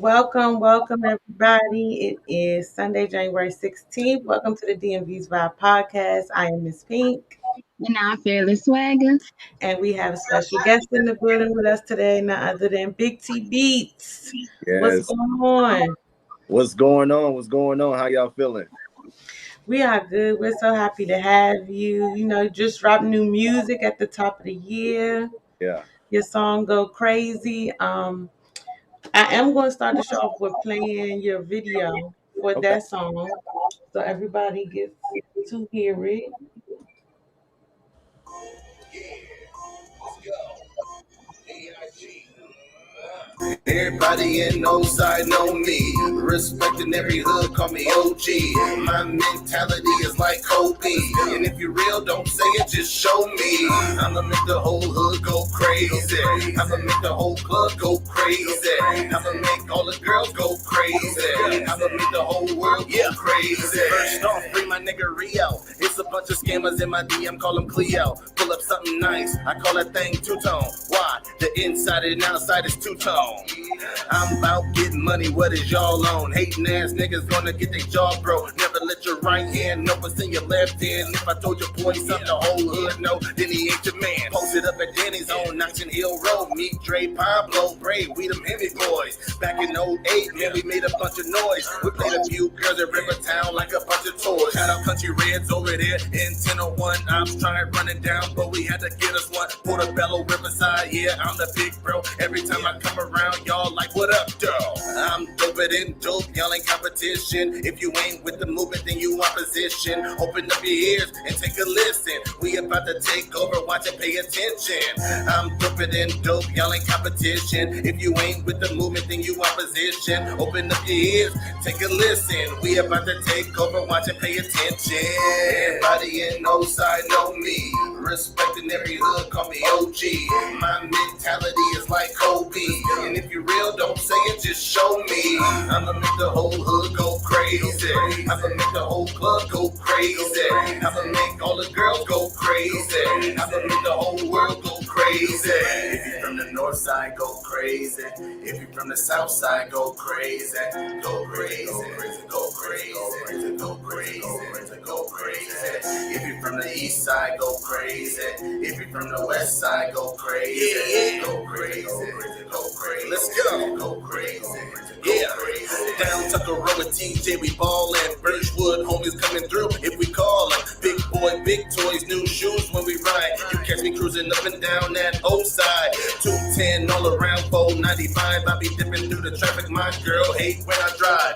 Welcome everybody. It is Sunday, January 16th. Welcome to the DMV's Vibe Podcast. I am Miss Pink, And I'm fairly swagger. and we have a special guest in the building with us today, none other than Big T Beatz. What's Yes. going on? What's going on? What's going on? How y'all feeling? We are good. We're so happy to have you. Just dropped new music at the top of the year. Yeah. Your song Go Crazy. I am going to start the show off with playing your video for Okay. that song so everybody gets to hear it. Everybody in no side know me. Respecting every hood, call me OG. My mentality is like Kobe. And if you real, don't say it, just show me. I'ma make the whole hood go crazy. I'ma make the whole club go crazy. I'ma make all the girls go crazy. I'ma make the whole world go crazy. First off, bring my nigga Rio. It's a bunch of scammers in my DM, call them Cleo. Pull up something nice, I call that thing two-tone. Why? The inside and outside is two-tone. I'm about getting money, what is y'all on? Hating ass niggas gonna get their jaw broke. Never let your right hand know what's in your left hand. If I told your boy something the whole hood know, then he ain't your man. Posted up at Danny's on Oxon Hill Road. Meet Dre, Pablo, Bray, we them Hemi boys. Back in '08, man, we made a bunch of noise. We played a few girls at Rivertown like a bunch of toys. Shout out Country Reds over there in 1001. I was trying running down, but we had to get us one. Portobello, Riverside, yeah, I'm the big bro. Every time I come around, y'all like, what up, though? I'm doper than dope, y'all ain't competition. If you ain't with the movement, then you opposition. Open up your ears and take a listen. We about to take over, watch and pay attention. I'm doper than dope, y'all ain't competition. If you ain't with the movement, then you opposition. Open up your ears, take a listen. We about to take over, watch and pay attention. Everybody in no side know me. Respecting every hood, call me OG. My mentality is like Kobe. And if you real, don't say it, just show me. I'ma make the whole hood go crazy. I'ma make the whole club go crazy. I'ma make all the girls go crazy. I'ma make the whole world go crazy. If you from the north side, go crazy. If you from the south side, go crazy. Go crazy, go crazy, go crazy, go crazy. If you from the east side, go crazy. If you from the west side, go crazy. Go crazy, go crazy. Let's go crazy. Yeah, down Tucker Road with TJ, we ballin'. Birchwood, homies coming through if we call them. Big boy, big toys, new shoes when we ride. You catch me cruising up and down that old side. 210 all around 495. I be dipping through the traffic, my girl hate when I drive.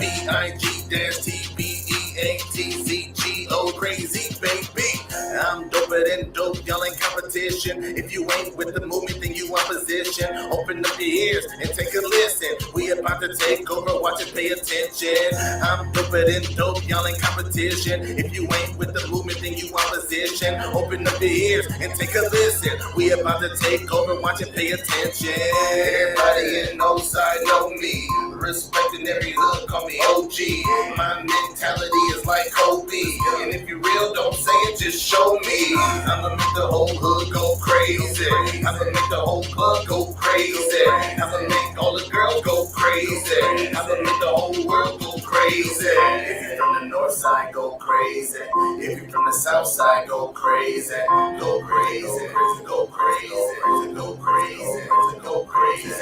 BIG-TBEATZGO, crazy baby. I'm doper than dope, y'all ain't competition. If you ain't with the movement, then you opposition. Open up your ears and take a listen. We about to take over, watch and pay attention. I'm doper than dope, y'all ain't competition. If you ain't with the movement, then you opposition. Open up your ears and take a listen. We about to take over, watch and pay attention. Everybody in no side know me. Respecting every hood, call me OG. My mentality is like Kobe. And if you real, don't say it, just show me. I'ma make the whole hood go crazy. I'ma make the whole club go crazy. I'ma make all the girls go crazy. I'ma make the whole world go crazy. If you from the north side, go crazy. If you from the south side, go crazy. Go crazy, go crazy, go crazy, go crazy.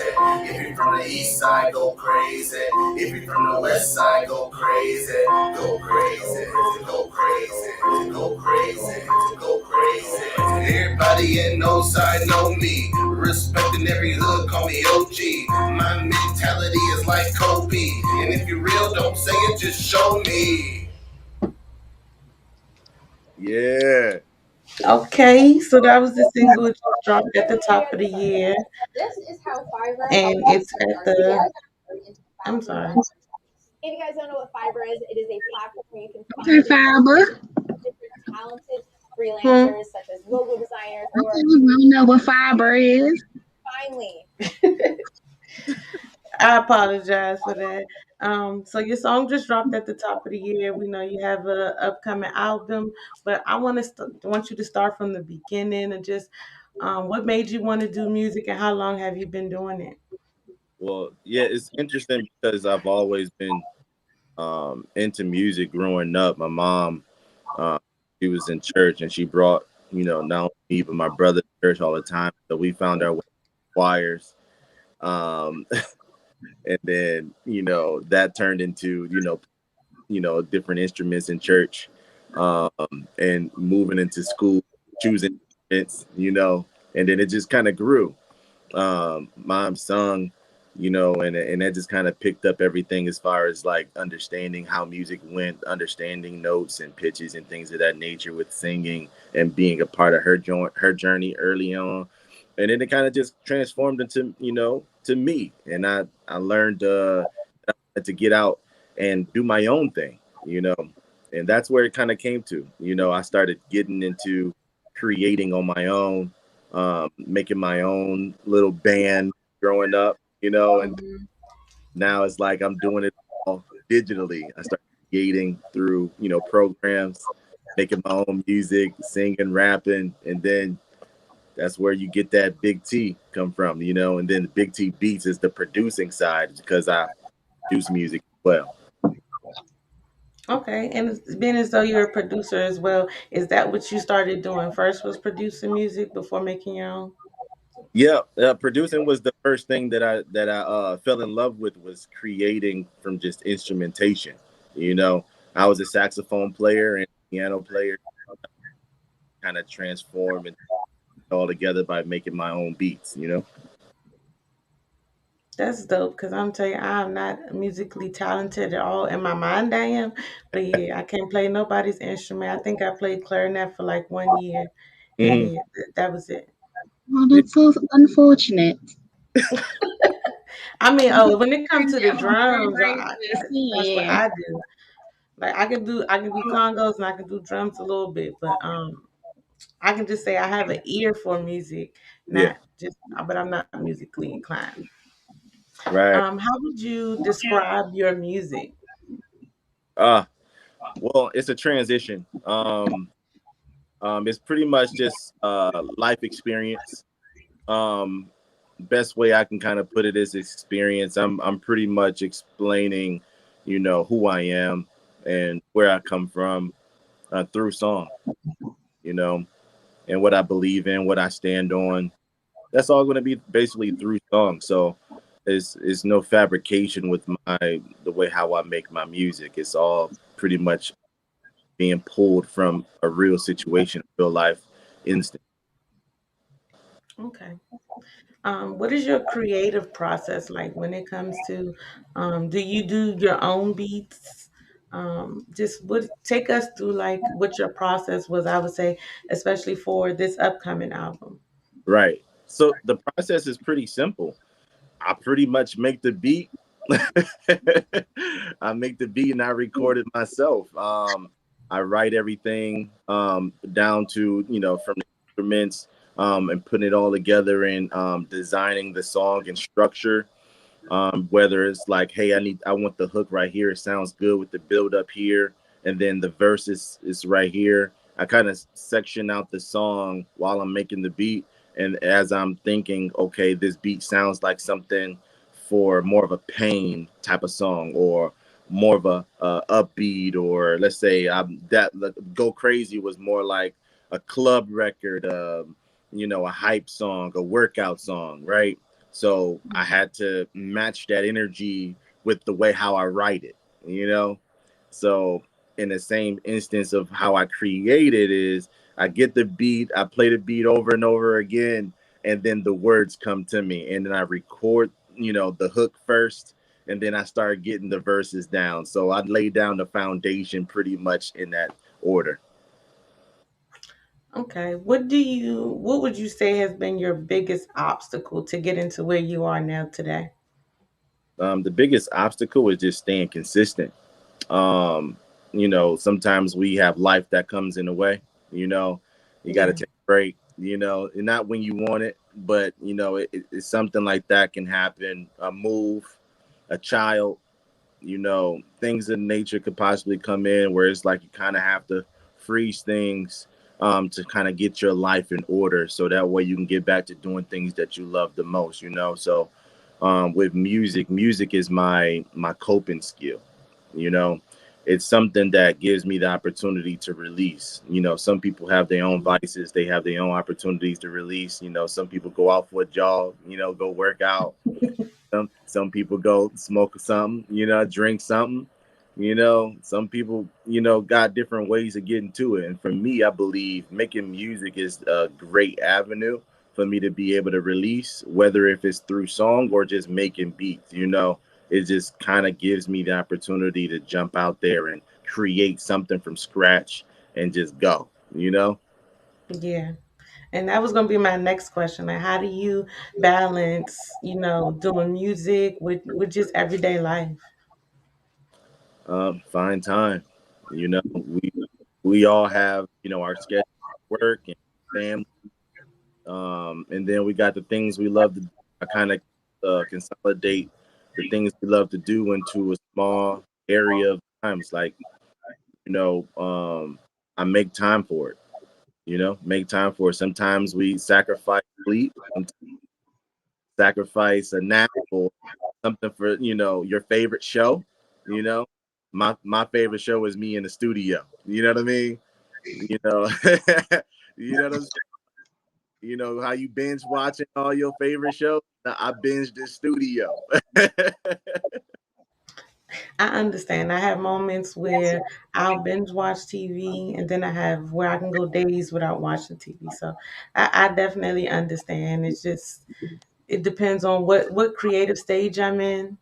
If you from the east side, go crazy. If you from the west side, go crazy. Go crazy, go crazy, go crazy, go crazy. Everybody in no side know me. Respecting every hood, call me OG. My mentality is like Kobe. And if you real, don't say it, just show me. Yeah. Okay, so that was the single that dropped at the top of the year, and it's at the. I'm sorry. If you guys don't know what Fiverr is, it is a platform where you can Okay, find Fiber. different talented freelancers such as logo designers or Okay, we don't know what fiber is. finally. I apologize for that. So your song just dropped at the top of the year. We know you have a upcoming album, but I want you to start from the beginning and just what made you want to do music and how long have you been doing it? Well, yeah, it's interesting because I've always been into music growing up. My mom, uh, she was in church and she brought, not only me but my brother to church all the time. So we found our way to choirs. Um, and then, that turned into, different instruments in church, and moving into school, choosing instruments, and then it just kind of grew. Mom sung, and that just kind of picked up everything as far as like understanding how music went, understanding notes and pitches and things of that nature with singing and being a part of her journey early on. And then it kind of just transformed into, to me. And I learned to get out and do my own thing, and that's where it kind of came to. I started getting into creating on my own, making my own little band growing up, and Mhm. now it's like I'm doing it all digitally. I started creating through, programs, making my own music, singing, rapping, and then that's where you get that big T come from, and then the big T Beats is the producing side because I produce music as well. Okay, and it's being as though you're a producer as well, is that what you started doing first? Was producing music before making your own? Yeah, producing was the first thing that I fell in love with, was creating from just instrumentation. You know, I was a saxophone player and piano player, kind of transform it all together by making my own beats. That's dope because I'm telling you, I'm not musically talented at all. In my mind, I am, but yeah, I can't play nobody's instrument. I think I played clarinet for like 1 year, and Hmm. yeah, that was it. Oh, that's so unfortunate. I mean, I oh, think when it comes to the that was very, drums, very good that's what singing. I do. Like I can do congos and I can do drums a little bit, but I can just say I have an ear for music, Yeah, not just, but I'm not musically inclined. right. How would you describe your music? Uh well, it's a transition. It's pretty much just life experience. Um, Best way I can kind of put it is experience. I'm pretty much explaining, who I am and where I come from, through song, you know, and what I believe in, what I stand on. That's all going to be basically through song. So it's no fabrication with the way how I make my music. It's all pretty much being pulled from a real situation, real life instant. Okay. What is your creative process like when it comes to, do you do your own beats? Just what take us through like what your process was, I would say, especially for this upcoming album. Right. So the process is pretty simple. I pretty much make the beat. I make the beat and I record it myself. I write everything down to, from the instruments, and putting it all together and designing the song and structure. Whether it's like, hey, I want the hook right here. It sounds good with the build up here, and then the verse is right here. I kind of section out the song while I'm making the beat, and as I'm thinking, okay, this beat sounds like something for more of a pain type of song, or more of a upbeat, or let's say that Go Crazy was more like a club record, a hype song, a workout song, right? So I had to match that energy with the way how I write it, you know? So in the same instance of how I create it is I get the beat, I play the beat over and over again, and then the words come to me. And then I record, the hook first, and then I start getting the verses down. So I lay down the foundation pretty much in that order. Okay. What would you say has been your biggest obstacle to get into where you are now today? The biggest obstacle is just staying consistent. um Sometimes we have life that comes in the way. you know you got to Yeah. take a break, and not when you want it, but it's something like that can happen, a move, a child, things in nature could possibly come in where it's like you kind of have to freeze things, to kind of get your life in order so that way you can get back to doing things that you love the most. So with music. Music is my coping skill. You know, it's something that gives me the opportunity to release. You know, some people have their own vices, they have their own opportunities to release. You know, some people go out for a jog, you know, go work out. Some people go smoke something, you know, drink something. You know, some people, you know, got different ways of getting to it. And for me, I believe making music is a great avenue for me to be able to release, whether if it's through song or just making beats. You know, it just kind of gives me the opportunity to jump out there and create something from scratch and just go, you know? Yeah. And that was going to be my next question. Like, how do you balance, doing music with just everyday life? Find time. You know, we all have, you know, our schedule, work and family. And then we got the things we love to do. I kind of consolidate the things we love to do into a small area of times. Like, you know, I make time for it, you know, make time for it. Sometimes we sacrifice sleep, sometimes sacrifice a nap or something for, you know, your favorite show, you know. My favorite show is me in the studio. You know what I mean? You know, you know what I'm. You know how you binge watching all your favorite shows? I binge the studio. I understand. I have moments where I'll binge watch TV, and then I have where I can go days without watching TV. So I definitely understand. It's just, it depends on what creative stage I'm in,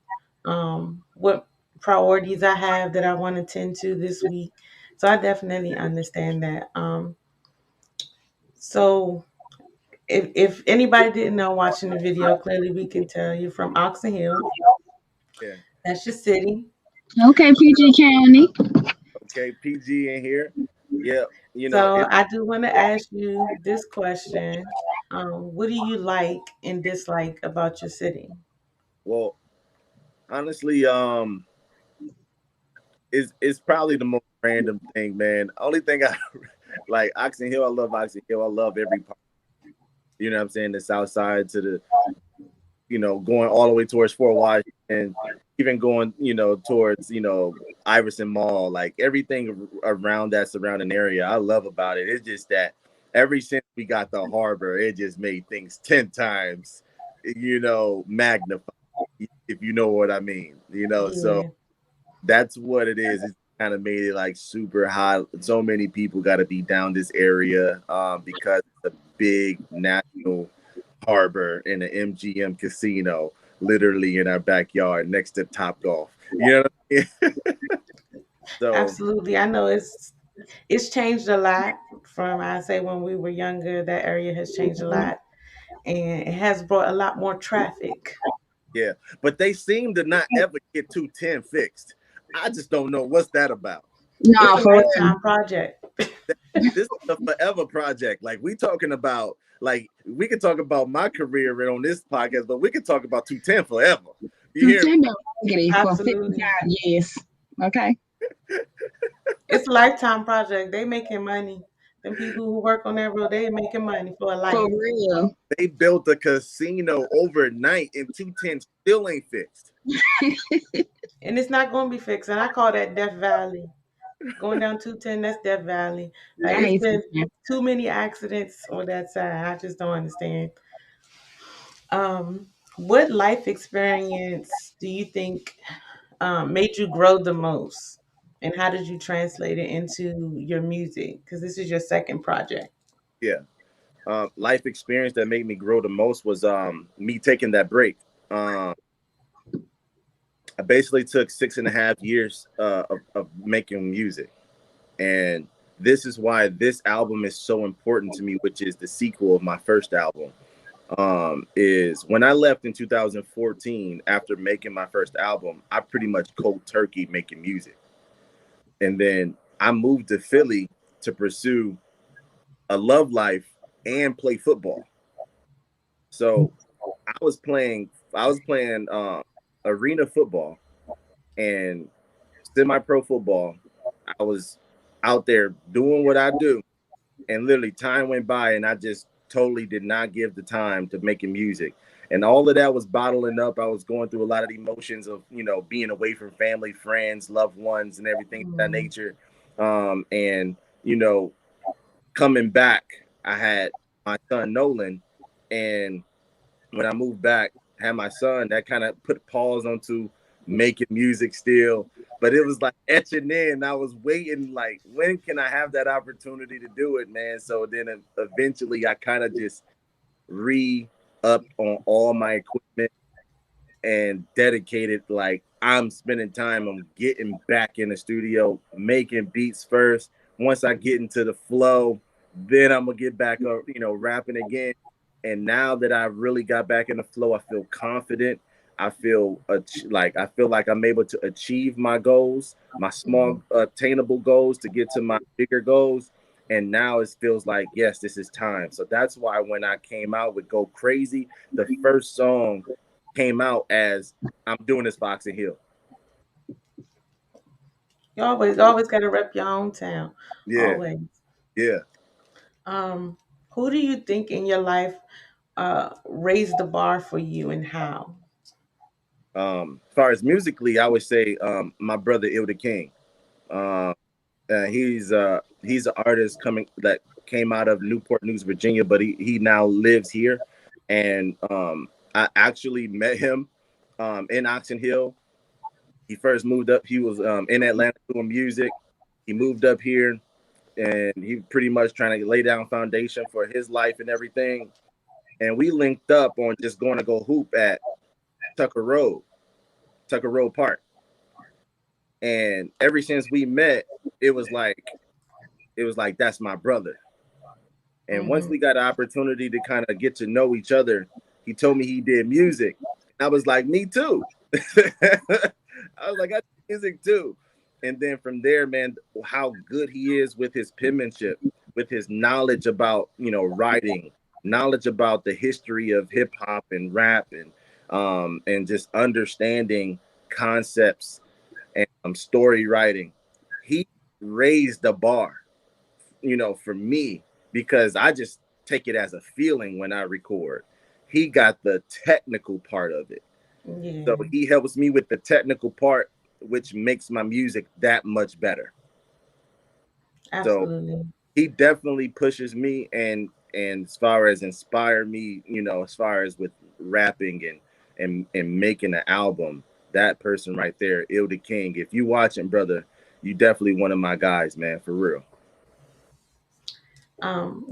what priorities I have that I want to tend to this week. So I definitely understand that. So if anybody didn't know watching the video, clearly we can tell you from Oxon Hill. Yeah. That's your city. Okay, PG County. Okay. PG in here. Yeah. You know So it. I do want to ask you this question. What do you like and dislike about your city? Well, honestly, it's probably the most random thing, man. Only thing I like Oxon Hill. I love Oxon Hill. I love every part. You know what I'm saying? The south side to the, you know, going all the way towards Fort Washington, even going, you know, towards, you know, Iverson Mall, like everything around that surrounding area, I love about it. It's just that ever since we got the harbor, it just made things 10 times, you know, magnified, if you know what I mean, you know. So Yeah, that's what it is. It's kind of made it like super hot. So many people got to be down this area because it's a big national harbor in an MGM casino, literally in our backyard next to Top Golf. You know what I mean? So absolutely. I know it's changed a lot from, I say, when we were younger. That area has changed a lot, and it has brought a lot more traffic. yeah, but they seem to not ever get 210 fixed. I just don't know what's that about. It's No, a for real. lifetime project. This is a forever project. Like we talking about, like we could talk about my career on this podcast, but we could talk about 210 forever. You hear me? September for Absolutely. 55 years. Okay. It's a lifetime project. They making money. Them people who work on that road, they making money for a For life. real. They built a casino overnight and 210 still ain't fixed. And it's not going to be fixed. And I call that Death Valley. Going down 210, that's Death Valley. Like, I it's hate been September. too many accidents on that side. I just don't understand. What life experience do you think made you grow the most? And how did you translate it into your music? Because this is your second project. Yeah. Life experience that made me grow the most was me taking that break. Um, I basically took 6.5 years of making music, and this is why this album is so important to me, which is the sequel of my first album. Is when I left in 2014 after making my first album, I pretty much cold turkey making music, and then I moved to Philly to pursue a love life and play football. So I was playing arena football and semi-pro football. I was out there doing what I do, and literally time went by, and I just totally did not give the time to making music. And all of that was bottling up. I was going through a lot of emotions of, being away from family, friends, loved ones, and everything of that Mm. nature. And, you know, coming back, I had my son Nolan, and when I moved back, had my son, that kind of put pause onto making music still. But it was like etching in. I was waiting, like, when can I have that opportunity to do it, man? So then eventually I kind of just re-upped on all my equipment and dedicated, like, I'm spending time, I'm getting back in the studio, making beats first. Once I get into the flow, then I'm gonna get back up, rapping again. And now that I really got back in the flow, I feel confident. I feel like I'm able to achieve my goals, my Mhm. small attainable goals, to get to my bigger goals. And now it feels like, yes, this is time. So that's why when I came out with Go Crazy, the first song came out as I'm doing this for Oxon Hill. You always got to rep your own town. Yeah, Always. yeah. Um, who do you think in your life raised the bar for you, and how? As far as musically, I would say my brother Ilda King. Um, he's an artist coming that came out of Newport News, Virginia, but he now lives here. And I actually met him in Oxon Hill. He first moved up. He was in Atlanta doing music. He moved up here, and he pretty much trying to lay down foundation for his life and everything. And we linked up on just going to go hoop at Tucker Road, Tucker Road Park. And ever since we met, it was like that's my brother. And once Hmm. we got an opportunity to kind of get to know each other, he told me he did music. I was like, me too. I was like, I do music too. And then from there, man, how good he is with his penmanship, with his knowledge about, writing, knowledge about the history of hip hop and rap, and just understanding concepts and story writing. He raised the bar, for me, because I just take it as a feeling when I record. He got the technical part of it. So Yeah, he helps me with the technical part, which makes my music that much better. So absolutely. he definitely pushes me, and as far as inspire me, as far as with rapping and making an album, that person right there, Ilda King. If you watching, brother, you definitely one of my guys, man, for real.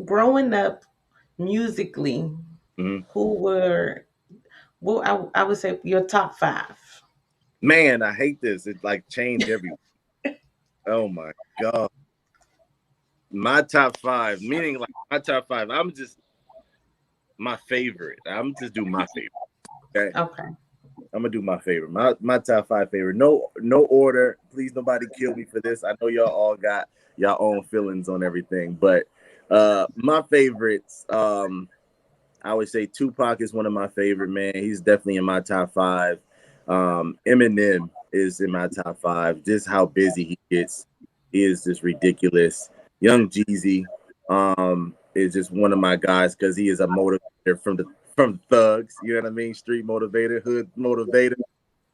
Growing up musically, Mhm. who were, well, I would say your top five. Man, I hate this. It like change every. Oh my god, my top five, meaning like my top five. I'm just my favorite. I'm just do my favorite. Okay, Okay. I'm gonna do my favorite. My top five favorite. No order. Please, nobody kill me for this. I know y'all all got y'all own feelings on everything, but my favorites. I would say Tupac is one of my favorite, man. He's definitely in my top five. Eminem is in my top five. Just how busy he gets, he is just ridiculous. Young Jeezy is just one of my guys because he is a motivator from thugs. You know what I mean? Street motivator, hood motivator.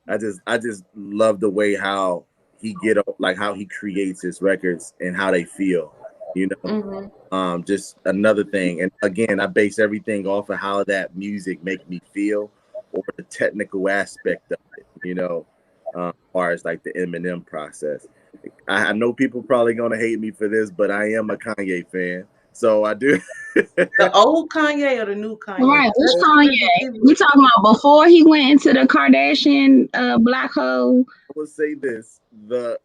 I just love the way how he like how he creates his records and how they feel. You know, Hmm. just another thing. And again, I base everything off of how that music make me feel or the technical aspect of it, as far as like the Eminem process. I know people probably gonna hate me for this, but I am a Kanye fan. So I do. The old Kanye or the new Kanye? Right, Because which there's two Kanye? different people. We talking about before he went into the Kardashian black hole. I will say this: the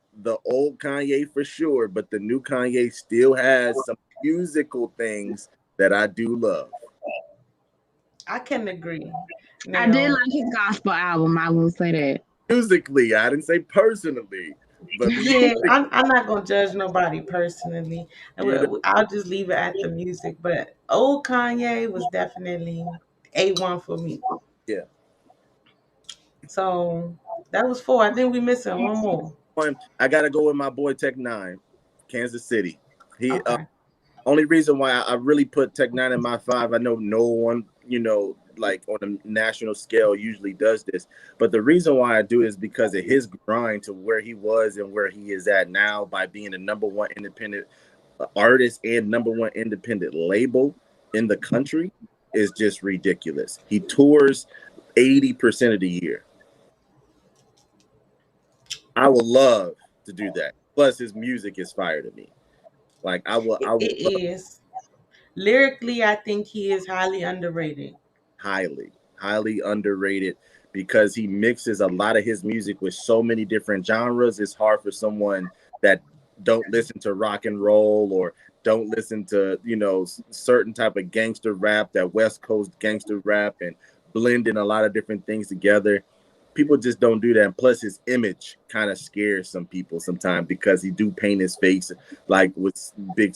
old Kanye for sure, but the new Kanye still has some musical things that I do love. I can agree. I did Now, like his gospel album. I will say that. Musically, I didn't say personally, but yeah, I'm not gonna judge nobody personally. you know, I'll just leave it at the music. But old Kanye was definitely A1 for me. yeah. So that was four. I think we missing one more. One, I gotta go with my boy Tech Nine, Kansas City. He Okay. only reason why I really put Tech Nine in my five. I know no one, like on a national scale usually does this. But the reason why I do it is because of his grind to where he was and where he is at now by being the number one independent artist and number one independent label in the country is just ridiculous. He tours 80% of the year. I would love to do that. Plus, his music is fire to me. Like It, I would it love is. Lyrically, I think he is highly underrated. highly underrated because he mixes a lot of his music with so many different genres. It's hard for someone that don't listen to rock and roll or don't listen to, you know, certain type of gangster rap, that West Coast gangster rap, and blending a lot of different things together. People just don't do that. And plus, his image kind of scares some people sometimes because he do paint his face like with big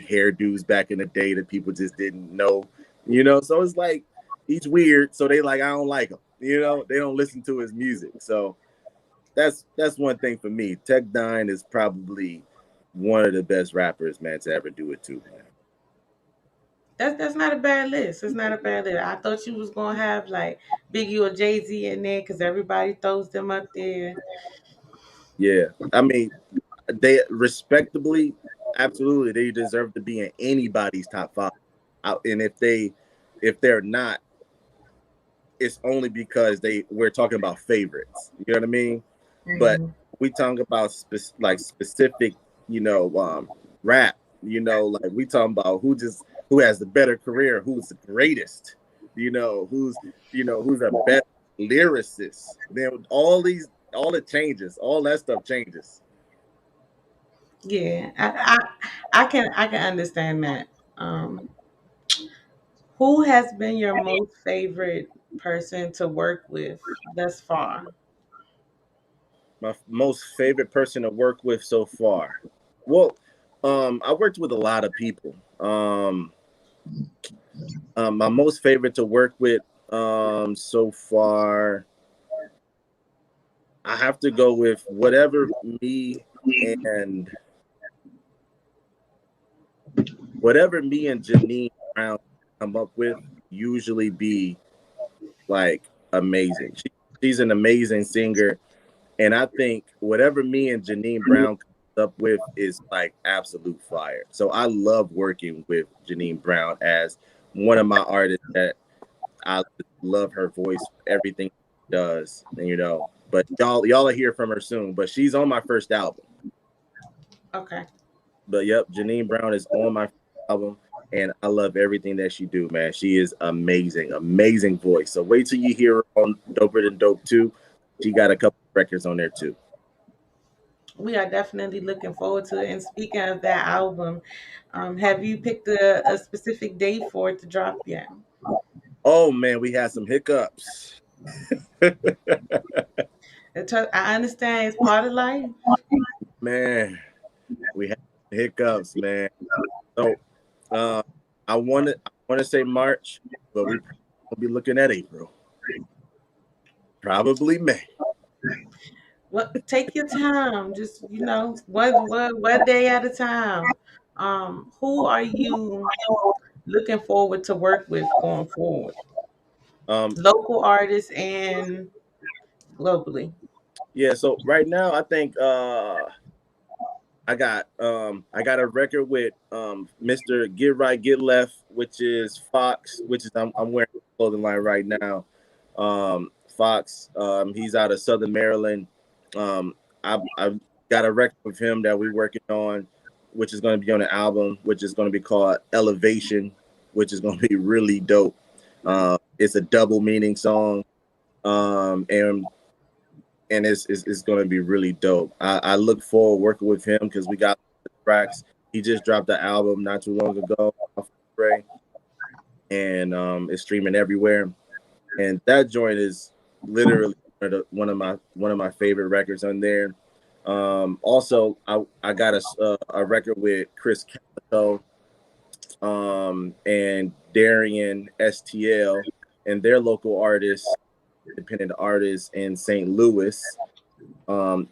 hairdos back in the day that people just didn't know, you know. So it's like he's weird. So they like, I don't like him. You know, they don't listen to his music. So that's one thing for me. Tech Nine is probably one of the best rappers, man, to ever do it too, man. That's not a bad list. It's not a bad list. I thought you was gonna have like Biggie or Jay-Z in there because everybody throws them up there. Yeah. I mean, they respectably, absolutely, they deserve to be in anybody's top five. And if they're not, it's only because we're talking about favorites. You know what I mean? But Hmm. we talk about specific, you know, rap. You know, like we talking about who has the better career, who's the greatest. You know, who's a better lyricist. Then all it changes, all that stuff changes. Yeah, I can understand that. Um, who has been your most favorite person to work with thus far? My most favorite person to work with so far. Well, I worked with a lot of people. My most favorite to work with so far, I have to go with and whatever me and Janine Brown come up with usually be like amazing. She's an amazing singer. And I think whatever me and Janine Brown comes up with is like absolute fire. So I love working with Janine Brown as one of my artists that I love her voice, everything she does, and you know. But y'all will hear from her soon. But she's on my first album. Okay. But yep, Janine Brown is on my album, and I love everything that she do, man. She is amazing, amazing voice. So wait till you hear her on Doper Than Dope too. She got a couple records on there too. We are definitely looking forward to it. And speaking of that album, have you picked a specific date for it to drop yet? Oh man, we had some hiccups. I understand it's part of life. Man, we had hiccups, man. So uh, I want to say March, but we probably will be looking at April, probably May. What? Take your time. Just one day at a time. Who are you looking forward to work with going forward? Um, Local artists and globally. yeah. So right now, I think I got a record with Mr. Get Right Get Left, which is Fox, which is I'm wearing a clothing line right now. Fox, he's out of Southern Maryland. I've got a record with him that we're working on, which is going to be on an album, which is going to be called Elevation, which is going to be really dope. It's a double meaning song, and it's going to be really dope. I look forward working with him because we got the tracks. He just dropped the album not too long ago, and it's streaming everywhere. And that joint is literally one of my favorite records on there. Also, I got a record with Chris Calico, and Darian STL, and their local artists, independent artists in St. Louis.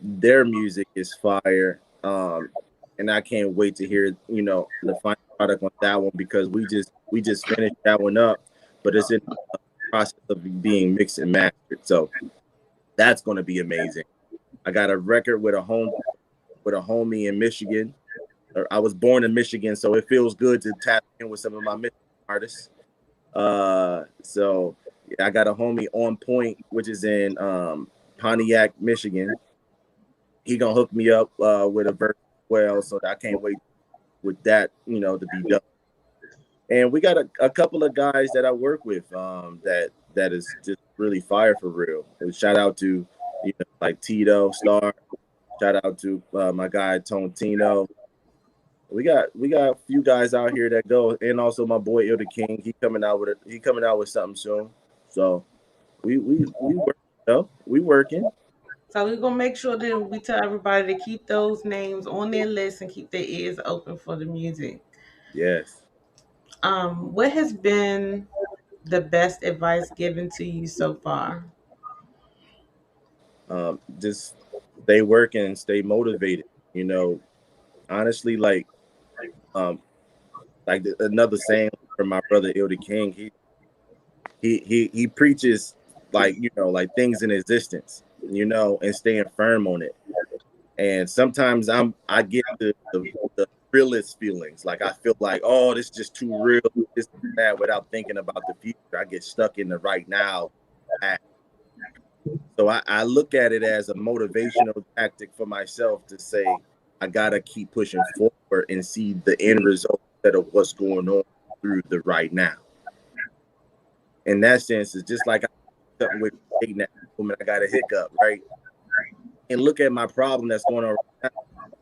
Their music is fire, and I can't wait to hear the final product on that one because we just finished that one up, but it's in process of being mixed and mastered. So that's going to be amazing. I got a record with a homie in Michigan. I was born in Michigan, so it feels good to tap in with some of my Michigan artists. So yeah, I got a homie On Point, which is in Pontiac, Michigan. He gonna hook me up with a verse as well, so I can't wait with that, to be done. And we got a couple of guys that I work with that is just really fire for real. And shout out to like Tito Star. Shout out to my guy Tontino. We got a few guys out here that go, and also my boy Il the King. He coming out with something soon. So we work, we working. So we're gonna make sure that we tell everybody to keep those names on their list and keep their ears open for the music. Yes. What has been the best advice given to you so far? Just stay working, stay motivated. Honestly, like another saying from my brother Il the King, he preaches like like things in existence, and staying firm on it. And sometimes I get the realist feelings, like I feel like, oh, this is just too real, this and that, without thinking about the future. I get stuck in the right now. So I look at it as a motivational tactic for myself to say I gotta keep pushing forward and see the end result instead of what's going on through the right now. In that sense, it's just like something with dating that woman, I got a hiccup, right? And look at my problem that's going on right now.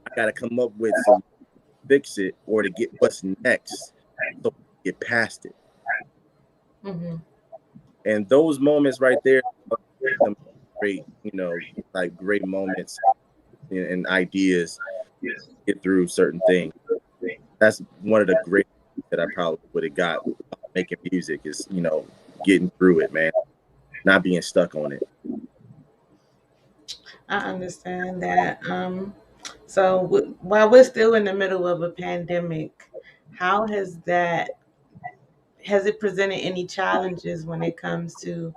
I got to come up with some fix it or to get what's next so get past it. Mm-hmm. And those moments right there are great, like great moments and ideas to get through certain things. That's one of the great things that I probably would have got making music is, getting through it, man. Not being stuck on it. I understand that. So while we're still in the middle of a pandemic, how has it presented any challenges when it comes to,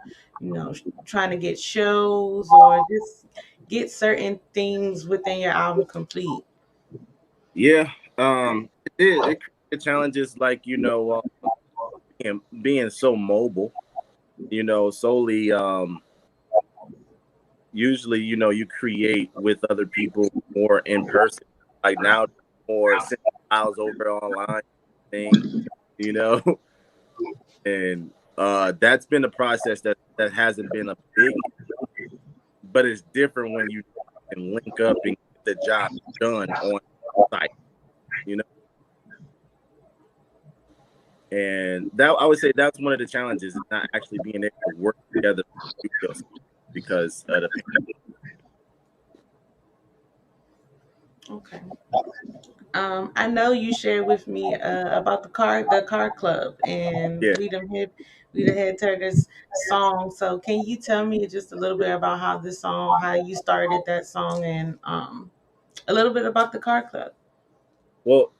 trying to get shows or just get certain things within your album complete? Yeah, it did. It created challenges like being so mobile. Solely. Usually, you create with other people more in person. Like now, more sending files over online thing. You know, and that's been a process that hasn't been a big, but it's different when you can link up and get the job done on site. You know. And that I would say that's one of the challenges, is not actually being able to work together because of the pandemic. Okay. I know you shared with me about the car club and Yeah. We the Head Turters song. So can you tell me just a little bit about how you started that song, and a little bit about the car club? Well,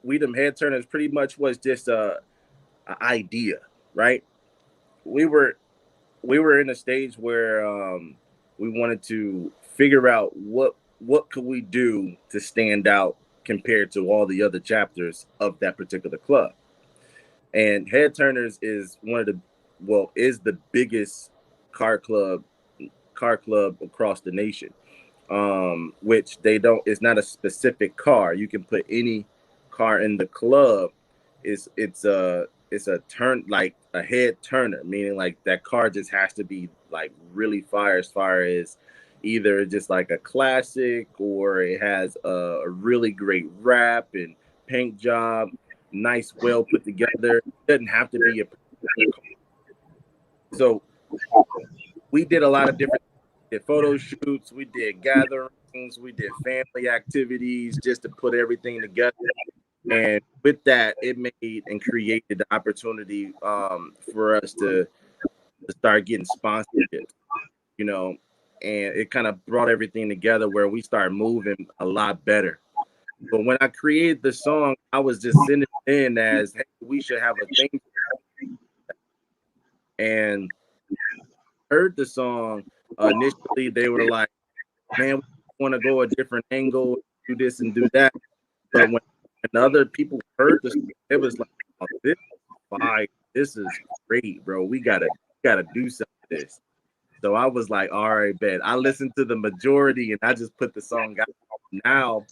we them head turners pretty much was just a idea, right? We were in a stage where we wanted to figure out what could we do to stand out compared to all the other chapters of that particular club. And Head Turners is is the biggest car club across the nation. Which they don't, it's not a specific car. You can put any car in the club. It's a turn, like a head turner, meaning like that car just has to be like really fire, as far as either just like a classic or it has a really great wrap and paint job, nice, well put together. It doesn't have to be a car. So we did a lot of different photo shoots, we did gatherings, we did family activities just to put everything together. And with that, it made and created the opportunity for us to start getting sponsorships, and it kind of brought everything together where we started moving a lot better. But when I created the song, I was just sending it in as, hey, we should have a thing. and heard the song. Initially, they were like, "Man, we want to go a different angle, do this and do that." But when other people heard the song, it was like, "Oh, this is fire. This is great, bro. We gotta do something with this." So I was like, "All right, bet." I listened to the majority, and I just put the song out. Now,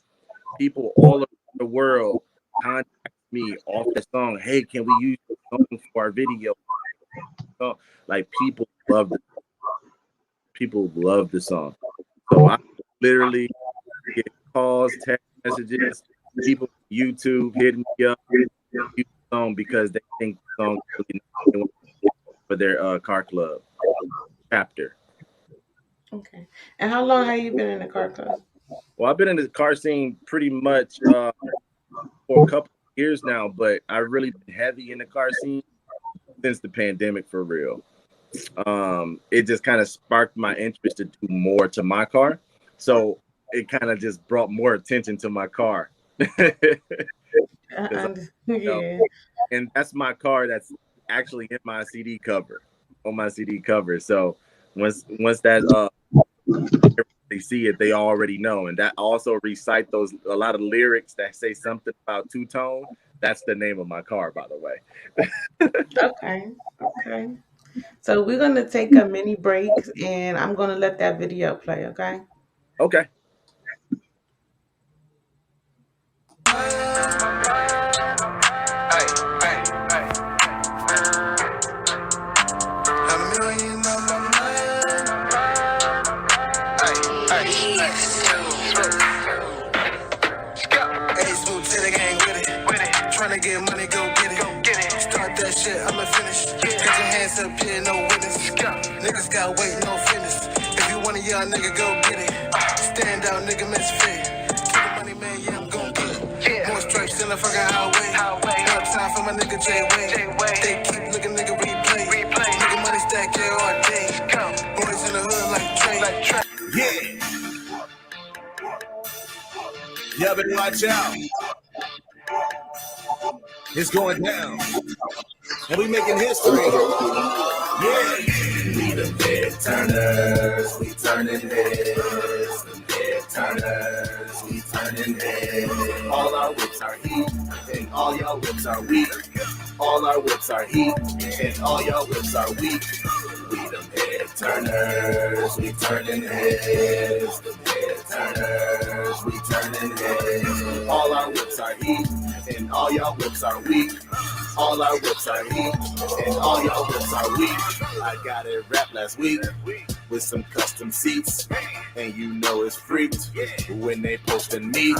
people all over the world contact me off the song. Hey, can we use the song for our video? So, like, people love the song. So I literally get calls, text messages, people on YouTube hitting me up the song because they think the song really nice for their car club chapter. Okay. And how long have you been in the car club? Well, I've been in the car scene pretty much for a couple of years now, but I've really been heavy in the car scene since the pandemic, for real. It just kind of sparked my interest to do more to my car. So it kind of just brought more attention to my car. Yeah. And that's my car that's actually in my CD cover, on my CD cover. So once that they see it, they already know. And that also recite a lot of lyrics that say something about two-tone. That's the name of my car, by the way. Okay. So we're gonna take a mini break, and I'm gonna let that video play. Okay. Okay. Tryna get money, go get it. Start that shit, I'ma finish. Put your hands up, yeah, no witness. Niggas got weight, no fitness. If you want a young nigga, go get it. Stand out, nigga, misfit. Keep the money, man, yeah, I'm gon' get it. More stripes than a fucking highway. No time for my nigga J-Way. They keep looking, nigga, replay. Nigga, money stack, yeah, all day. Boys in the hood like Trey. Yeah. Y'all better watch out. It's going down. And we making history. Yeah. We the head turners. We turning heads. The head turners. We turning heads. All our whips are heat. And all y'all whips are weak. All our whips are heat. And all y'all whips are weak. We the head turners. We turning heads. The head turners. We turning heads. All our whips are heat. And all y'all whips are weak. All our whips are heat. And all y'all whips are weak. I got it wrapped last week with some custom seats. And you know it's freaked when they postin' me.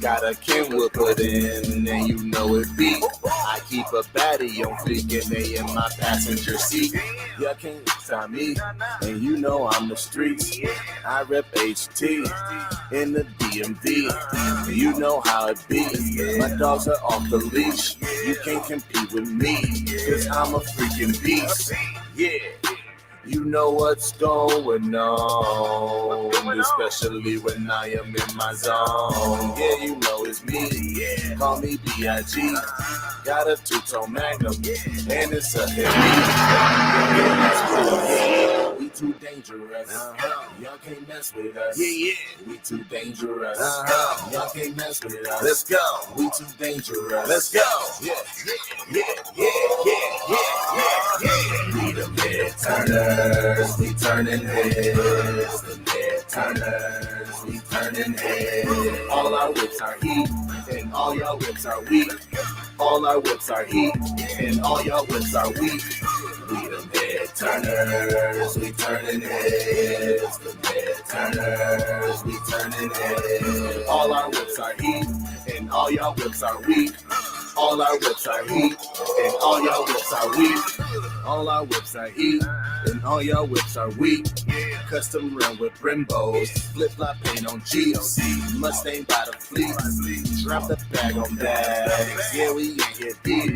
Got a Kenwood put in and you know it beat. I keep a baddie on fleek and they in my passenger seat. Y'all can't stop me. And you know I'm the streets. I rep HT in the DMV. You know how it be. My dogs are off the leash. You can't compete with me, cause I'm a freaking beast. Yeah, you know what's going on, especially when I am in my zone. Yeah, you know it's me. Call me B.I.G. Got a two-tone magnum, and it's a heavy. Yeah, we too dangerous. Y'all can't mess with us. Yeah. We too dangerous. Y'all can't mess with us. Let's go. We too dangerous. Let's go. Yeah. We the head turners. We turning heads. The head turners. We turning heads. All our whips are heat, and all y'all whips are weak. All our whips are heat, and all y'all whips are weak. We the head turners, we turning heads. The head turners, we turning heads. All our whips are heat, and all y'all whips are weak. All our whips are heat, and all y'all whips are weak. All our whips are heat, and all y'all whips are weak. Custom rim with Brimbos, flip-flop paint on Jeeps, Mustang by the fleet, drop the bag on bags. Yeah, we ain't hit deep.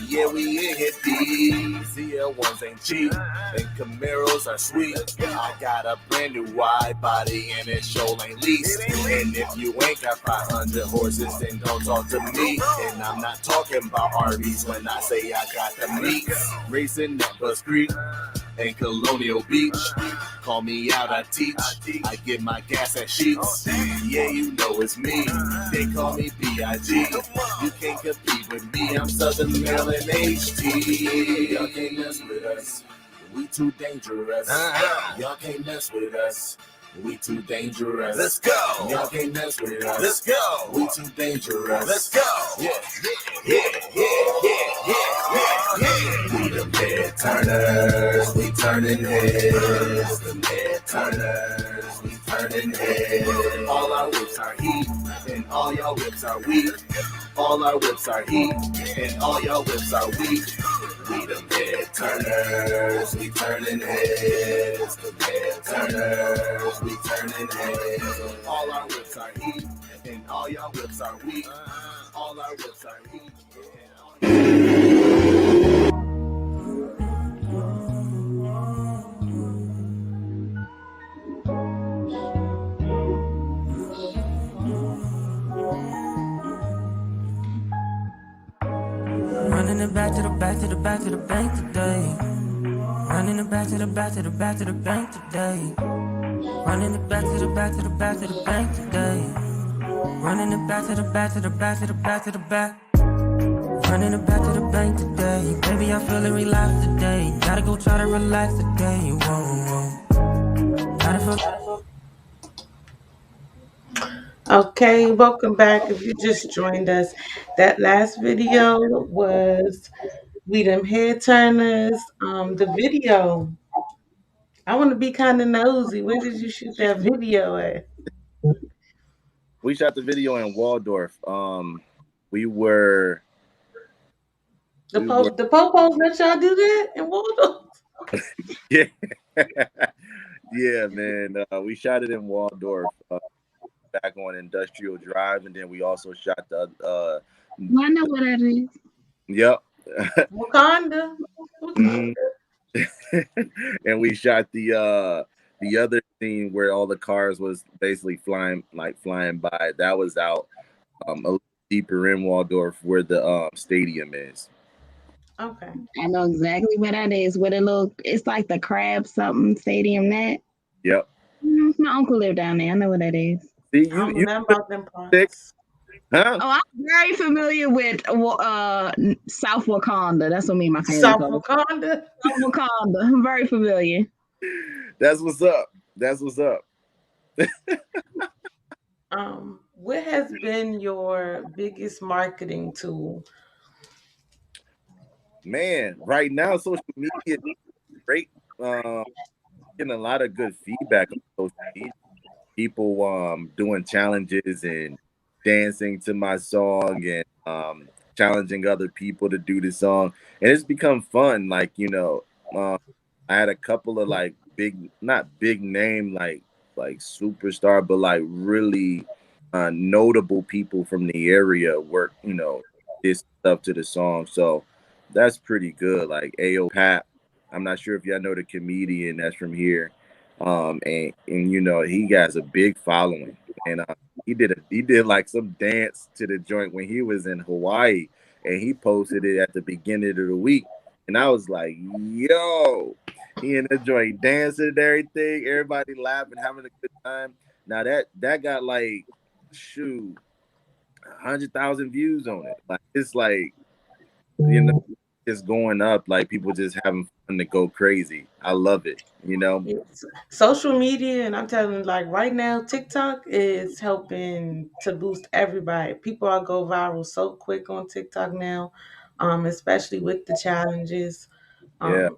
Yeah, we ain't hit deep. ZL1s ain't cheap, and Camaros are sweet. I got a brand new wide body, and it sure ain't leased. And if you ain't got 500 horses, then don't talk to me. And I'm not not talking about Arby's when I say I got the meat. Racing up Bus Creek and Colonial Beach. Call me out, I teach. I get my gas at Sheets. Yeah, you know it's me. They call me B.I.G. You can't compete with me. I'm Southern Male and HT. Y'all can't mess with us. We too dangerous. Y'all can't mess with us. We too dangerous. Let's go. Y'all can't mess with us. Let's go. We too dangerous. Let's go. Yeah, yeah, yeah, yeah, yeah, yeah. We the head turners. We turning heads. The head turners. We turning heads. All our whips are heat, and all y'all whips are weak. All our whips are heat, and all y'all whips are weak. We the head turners, we turning heads. The head turners, we turning heads. All our whips are heat, and all y'all whips are weak. All our whips are heat. Running it back to the back to the back to the bank today. Running it back to the back to the back to the bank today. Running it back to the back to the back to the bank today. Running it back to the back to the back to the back to the back. Running it back to the bank today. Baby, I'm feeling relaxed today. Gotta go try to relax today. Whoa. Gotta feel. Okay, welcome back. If you just joined us, that last video was We Them Head Turners. The video, I want to be kind of nosy. Where did you shoot that video at? We shot the video in Waldorf. We were The we were the Popos let y'all do that in Waldorf? yeah yeah man. We shot it in Waldorf, back on Industrial Drive, and then we also shot the I know what that is. yep. Wakanda. Mhm. And we shot the other scene where all the cars was basically flying by. That was out a little deeper in Waldorf where the stadium is. Okay. I know exactly what that is. With a little, it's like the crab something stadium. That Yep. my uncle lived down there. I know what that is. See, I don't know you nothing about them sick, parts. huh? Oh, I'm very familiar with South Wakanda. That's what me and my family South call it. Wakanda. South Wakanda. I'm very familiar. That's what's up. That's what's up. What has been your biggest marketing tool? Man, right now social media is great. Getting a lot of good feedback on social media. People doing challenges and dancing to my song, and challenging other people to do the song, and it's become fun. Like, I had a couple of like big, not big name like superstar, but like really notable people from the area work, this stuff to the song. So that's pretty good. Like AO Pat, I'm not sure if y'all know the comedian that's from here. And he has a big following, and he did like some dance to the joint when he was in Hawaii, and he posted it at the beginning of the week, and I was like, yo, he in the joint dancing and everything, everybody laughing, having a good time. Now that got like, shoot, 100,000 views on it. Like, it's like, it's going up, like people just having fun to go crazy. I love it. It's social media, and I'm telling you, like right now, TikTok is helping to boost everybody. People are go viral so quick on TikTok now, especially with the challenges. Yeah, Um,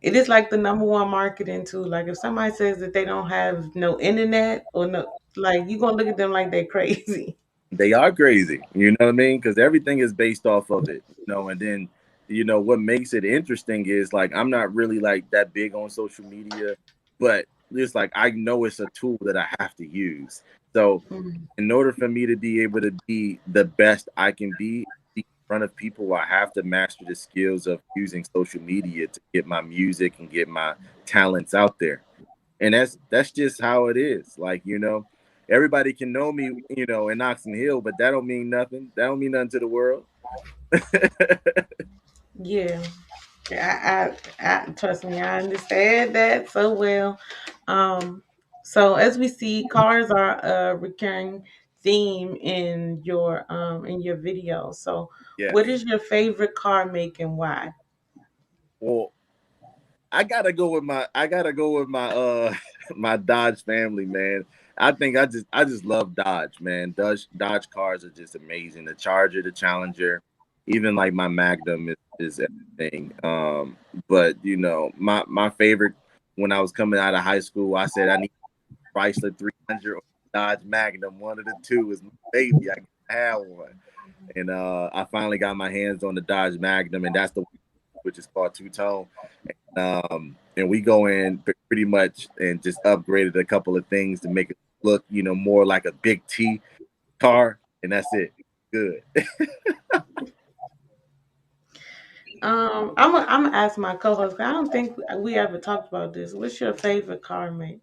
it is like the number one marketing tool. Like if somebody says that they don't have no internet or no, like you gonna look at them like they crazy. they are crazy. You know what I mean? Because everything is based off of it. And then, what makes it interesting is like I'm not really like that big on social media, but it's like I know it's a tool that I have to use. So Mhm. in order for me to be able to be the best I can be in front of people, I have to master the skills of using social media to get my music and get my talents out there. And that's just how it is. Like, everybody can know me, in Oxon Hill, but that don't mean nothing. That don't mean nothing to the world. Yeah. I trust me, I understand that so well. Um, so as we see, cars are a recurring theme in your video. So, what Yes. is your favorite car make and why? Well, I gotta go with my my Dodge family, man. I just love Dodge, man. Dodge cars are just amazing. The Charger, the Challenger, even like my Magnum is everything. But you know, my favorite when I was coming out of high school, I said I need Chrysler 300 or Dodge Magnum. One of the two is my baby. I can have one. And I finally got my hands on the Dodge Magnum, and that's the which is called two tone. And we go in pretty much and just upgraded a couple of things to make it look, you know, more like a big T car, and that's it. Good. I'm gonna ask my co-host. I don't think we ever talked about this. What's your favorite car make?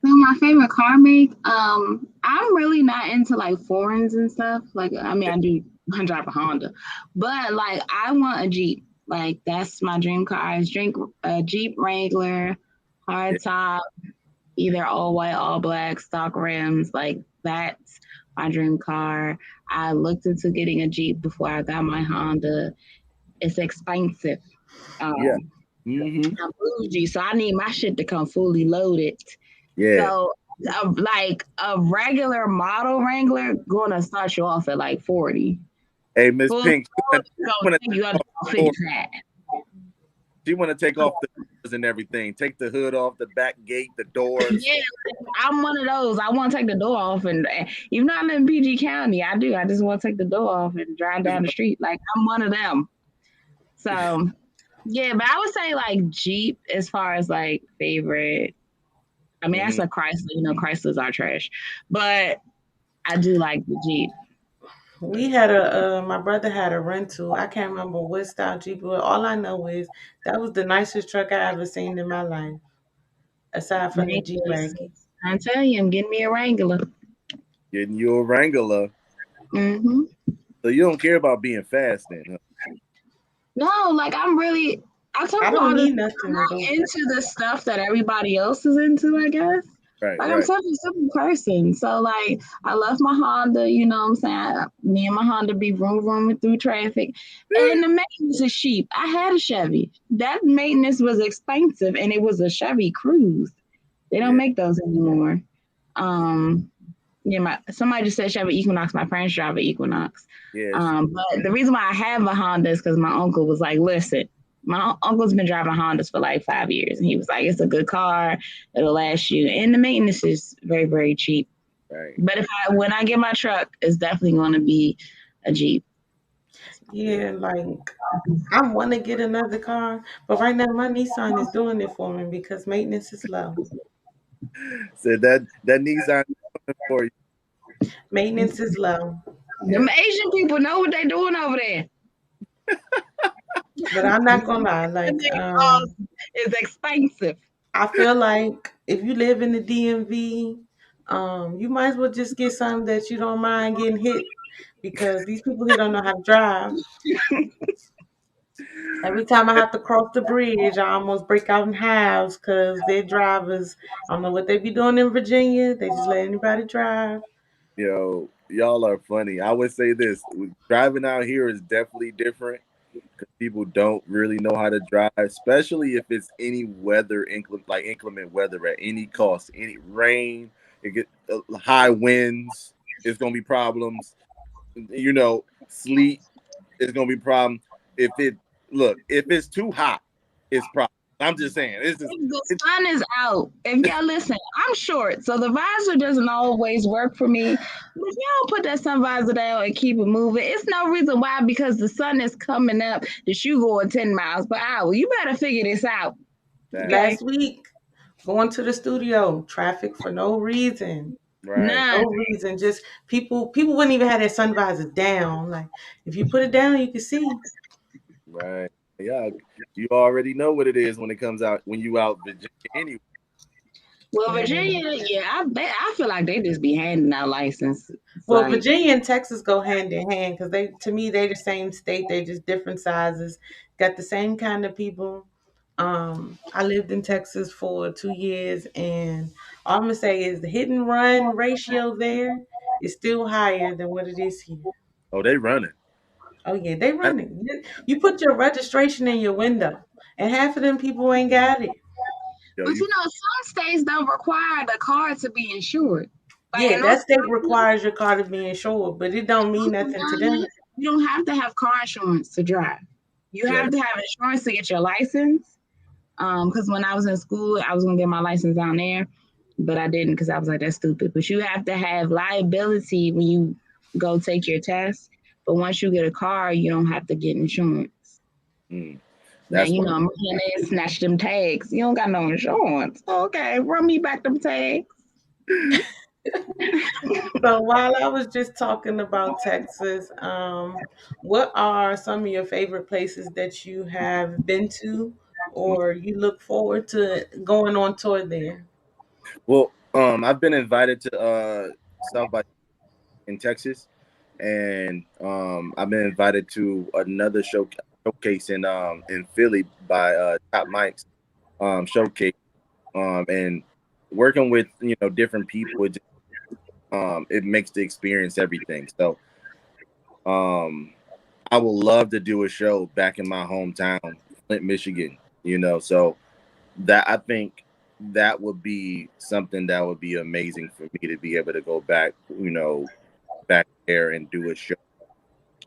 So my favorite car make, I'm really not into like foreigns and stuff. Like, I mean, I drive a Honda, but like, I want a Jeep. Like, that's my dream car. I drink a Jeep Wrangler, Yeah. hard top, either all white, all black, stock rims. Like, that's my dream car. I looked into getting a Jeep before I got my Honda. It's expensive. Yeah. Um, Mm-hmm. I'm bougie, so I need my shit to come fully loaded. Yeah. So, like a regular model Wrangler, gonna start you off at like 40. Hey, Miss Full Pink, gonna take you up to she 50 fat. want to take off the doors and everything. Take the hood off, the back gate, the doors. Yeah, I'm one of those. I want to take the door off, and even though I live in PG County, I do. I just want to take the door off and drive down the street. Like I'm one of them. So yeah, but I would say like Jeep as far as like favorite. I mean, that's Mhm. a Chrysler. You know, Chryslers are trash, but I do like the Jeep. We had a my brother had a rental. I can't remember what style Jeep, but all I know is that was the nicest truck I ever seen in my life, aside from the G Maintenance. wagon. I tell you, I'm getting me a Wrangler. Getting you a Wrangler. Hmm. So you don't care about being fast then, huh? No, like I'm really. I tell I people don't all this. need I'm nothing to not go into the stuff that everybody else is into. I guess. Right, Like I'm right. such a simple person. So like I love my Honda. You know what I'm saying? Me and my Honda be vroom vrooming through traffic, and the maintenance is cheap. I had a Chevy. That maintenance was expensive, and it was a Chevy Cruze. They don't Yeah, make those anymore. Um, Yeah, somebody just said Chevy Equinox. My parents drive an Equinox. yeah. But the reason why I have a Honda is because my uncle was like, "Listen, my uncle's been driving Hondas for like 5 years, and he was like, it's a good car. It'll last you, and the maintenance is very, very cheap. Right. But when I get my truck, it's definitely going to be a Jeep. Yeah, like I want to get another car, but right now my Nissan is doing it for me because maintenance is low. Said that Nissan for you. Maintenance is low. Yeah. Them Asian people know what they're doing over there. But I'm not gonna lie, It's expensive. I feel like if you live in the DMV, you might as well just get something that you don't mind getting hit because these people here don't know how to drive. Every time I have to cross the bridge, I almost break out in halves because their drivers, I don't know what they be doing in Virginia. They just let anybody drive. Yo, y'all are funny. I would say this: driving out here is definitely different because people don't really know how to drive, especially if it's any weather, inclement weather at any cost, any rain, it get high winds. It's gonna be problems. You know, sleet is gonna be problem. If it if it's too hot, it's problem. I'm just saying, If the it's sun is out, if y'all listen, I'm short, so the visor doesn't always work for me. But if y'all put that sun visor down and keep it moving, it's no reason why because the sun is coming up, the shoe going 10 miles per hour. You better figure this out. that Okay. Last week, going to the studio, traffic for no reason. right. None. No reason. Just people wouldn't even have their sun visor down. Like if you put it down, you can see. Right. Yeah. You already know what it is when it comes out when you out Virginia anyway. Well, And Virginia, yeah, I feel like they just be handing out license. It's well, like Virginia and Texas go hand in hand because they, to me, they the same state. They just different sizes. Got the same kind of people. I lived in Texas for 2 years, and all I'm gonna say is the hit and run ratio there is still higher than what it is here. Oh, they running. Oh yeah, they That, running. You put your registration in your window, and half of them people ain't got it. yo, but you some states don't require the car to be insured. Like Yeah, in that North state requires your car to be insured, but it don't mean nothing to Carolina, them. you don't have to have car insurance to drive. You yeah. have to have insurance to get your license. Because when I was in school, I was gonna get my license down there, but I didn't because I was like, that's stupid. But you have to have liability when you go take your test. But once you get a car, you don't have to get insurance. Mm, Now that's you what. know I'm gonna snatch them tags. You don't got no insurance. Okay, run me back them tags. So while I was just talking about Texas, what are some of your favorite places that you have been to, or you look forward to going on tour there? Well, I've been invited to South by in Texas, and I've been invited to another showcase in Philly by Top Mike's showcase, and working with different people. It makes the experience everything. So um, I would love to do a show back in my hometown, Flint, Michigan. So that I think that would be something that would be amazing for me to be able to go back, back there and do a show,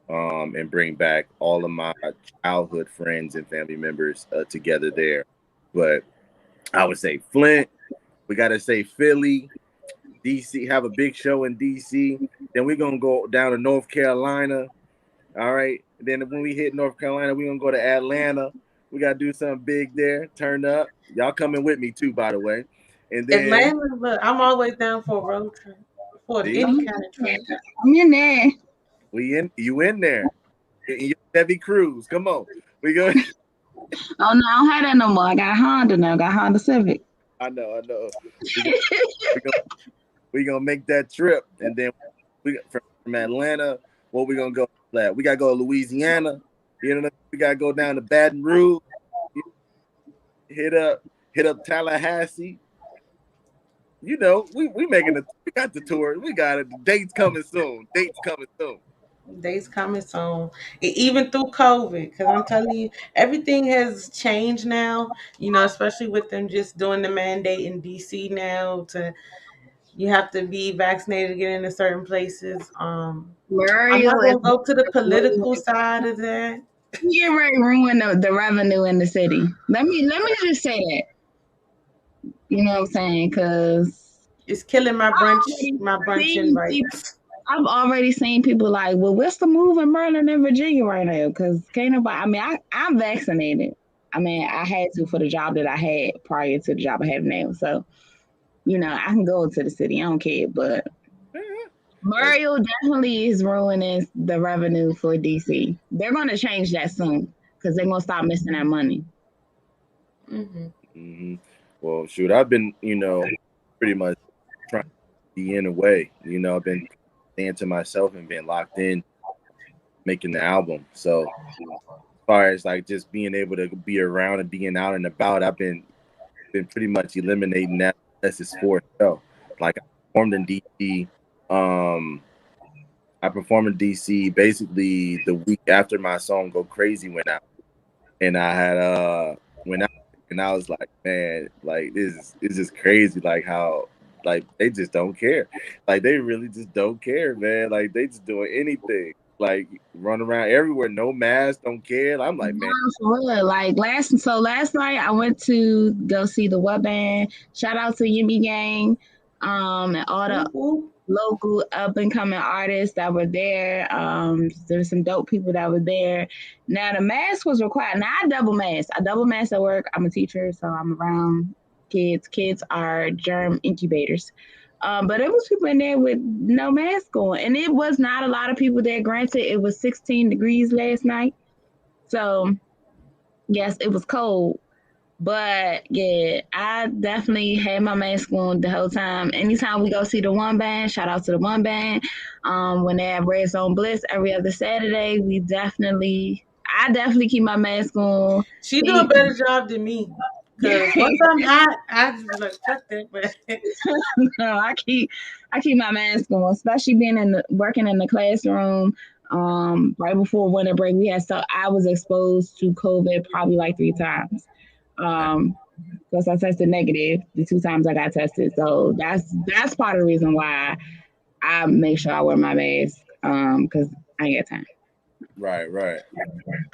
and bring back all of my childhood friends and family members together there. But I would say Flint. We got to say Philly, DC. Have a big show in DC. Then we're gonna go down to North Carolina. All right. Then when we hit North Carolina, we're gonna go to Atlanta. We gotta do something big there. Turn up. Y'all coming with me too, by the way. And then Atlanta, look, I'm always down for a road trip, for see, any I'm kind of trip. in there. you in there. In your Chevy Cruise. Come on. We go. Oh no, I don't have that no more. I got a Honda now. I got a Honda Civic. I know. We gonna we gonna we gonna make that trip, and then from Atlanta. What we gonna go? We gotta go to Louisiana. We gotta go down to Baton Rouge. Hit up Tallahassee. We making we got the tour. We got it. The dates coming soon. Dates coming soon. Days coming soon, even through COVID, because I'm telling you, everything has changed now. Especially with them just doing the mandate in DC now to you have to be vaccinated to get into certain places. I'm Muriel not is gonna go to the political side of that. you get ready to ruin the revenue in the city. Let me just say that. You know what I'm saying? Because It's killing my I brunch, already my brunching seen people. rights. I've already seen people like, well, what's the move in Maryland and Virginia right now? Because can't nobody. I mean, I'm vaccinated. I mean, I had to for the job that I had prior to the job I have now. So I can go to the city. I don't care. But That's Mario definitely is ruining the revenue for DC. They're going to change that soon because they're going to stop missing that money. Hmm. hmm Well, shoot, I've been, pretty much trying to be in a way. I've been staying to myself and being locked in, making the album. So as far as like just being able to be around and being out and about, I've been pretty much eliminating that unless it's for a show. Like I performed in DC. Um, I performed in DC basically the week after my song "Go Crazy" went out, and I had went out, and I was like, man, like this is just crazy, like how like they just don't care, like they really just don't care, man, like they just doing anything, like run around everywhere, no mask, don't care. I'm like, man, For real. Like last night I went to go see the What Band. Shout out to Yimmy Gang, and all the Ooh, local up and coming artists that were there. There's some dope people that were there. Now the mask was required. Now I double mask. I double mask at work. I'm a teacher, so I'm around kids. Kids are germ incubators. But it was people in there with no mask on, and it was not a lot of people there. Granted, it was 16 degrees last night, so yes, it was cold, But yeah, I definitely had my mask on the whole time. Anytime we go see the one band, shout out to the one band. When they have Red Zone Bliss every other Saturday, I definitely keep my mask on. She do a He, better job than me. Cause once I'm hot, I just be like, fuck that. But no, I keep my mask on, especially being working in the classroom. Right before winter break, I was exposed to COVID probably like 3 times. Because I tested negative the 2 times I got tested. So that's part of the reason why I make sure I wear my mask. Because I ain't got time. Right.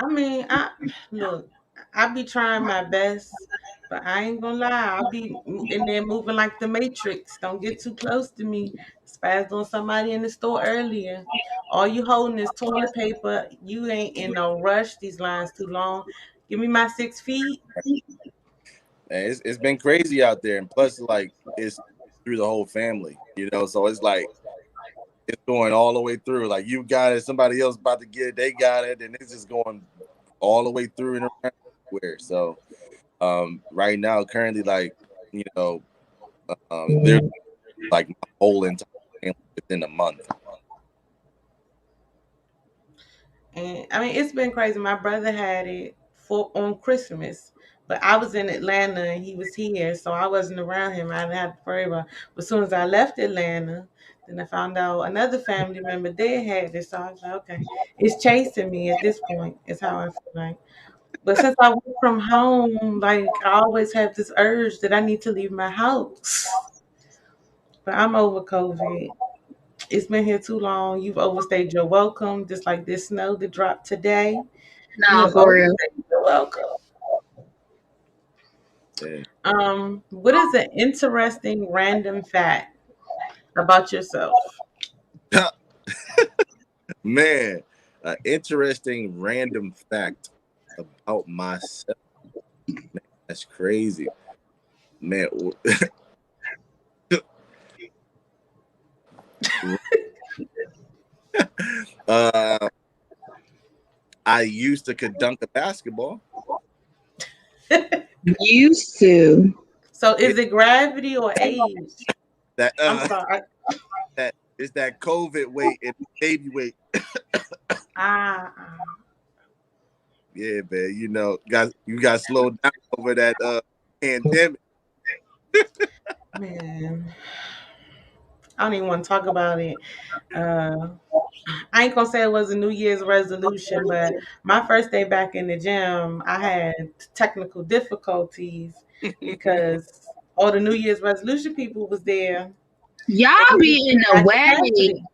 I mean, look, I be trying my best, but I ain't gonna lie, I be in there moving like the Matrix. Don't get too close to me. Spazzed on somebody in the store earlier. All you holding is toilet paper. You ain't in no rush. These lines too long. Give me my 6 feet. And it's been crazy out there, and plus, like, it's through the whole family, you know. So it's like it's going all the way through. Like, you got it, somebody else about to get it, they got it, and it's just going all the way through and around everywhere. So, right now, currently, like, you know, there's like my whole entire family within a month. And I mean, it's been crazy. My brother had it for on Christmas, but I was in Atlanta and he was here, so I wasn't around him. I didn't have to worry about. But as soon as I left Atlanta, then I found out another family member they had it. So I was like, okay, it's chasing me at this point. Is how I feel like. But since I work from home, like I always have this urge that I need to leave my house. But I'm over COVID. It's been here too long. You've overstayed your welcome, just like this snow that dropped today. You No, have for real. overstayed your welcome. Yeah. What is an interesting random fact about yourself? Man, an interesting random fact about myself. Man, that's crazy. Man, uh, I used to could dunk a basketball. Used to. So Yeah, is it gravity or age? that I'm sorry. that is that COVID weight and baby weight. Ah, ah, Yeah, man. You got slowed down over that pandemic. man. I don't even want to talk about it. Uh, I ain't gonna say it was a New Year's resolution, but my first day back in the gym, I had technical difficulties because all the New Year's resolution people was there. Y'all And we be in the had way. capacity.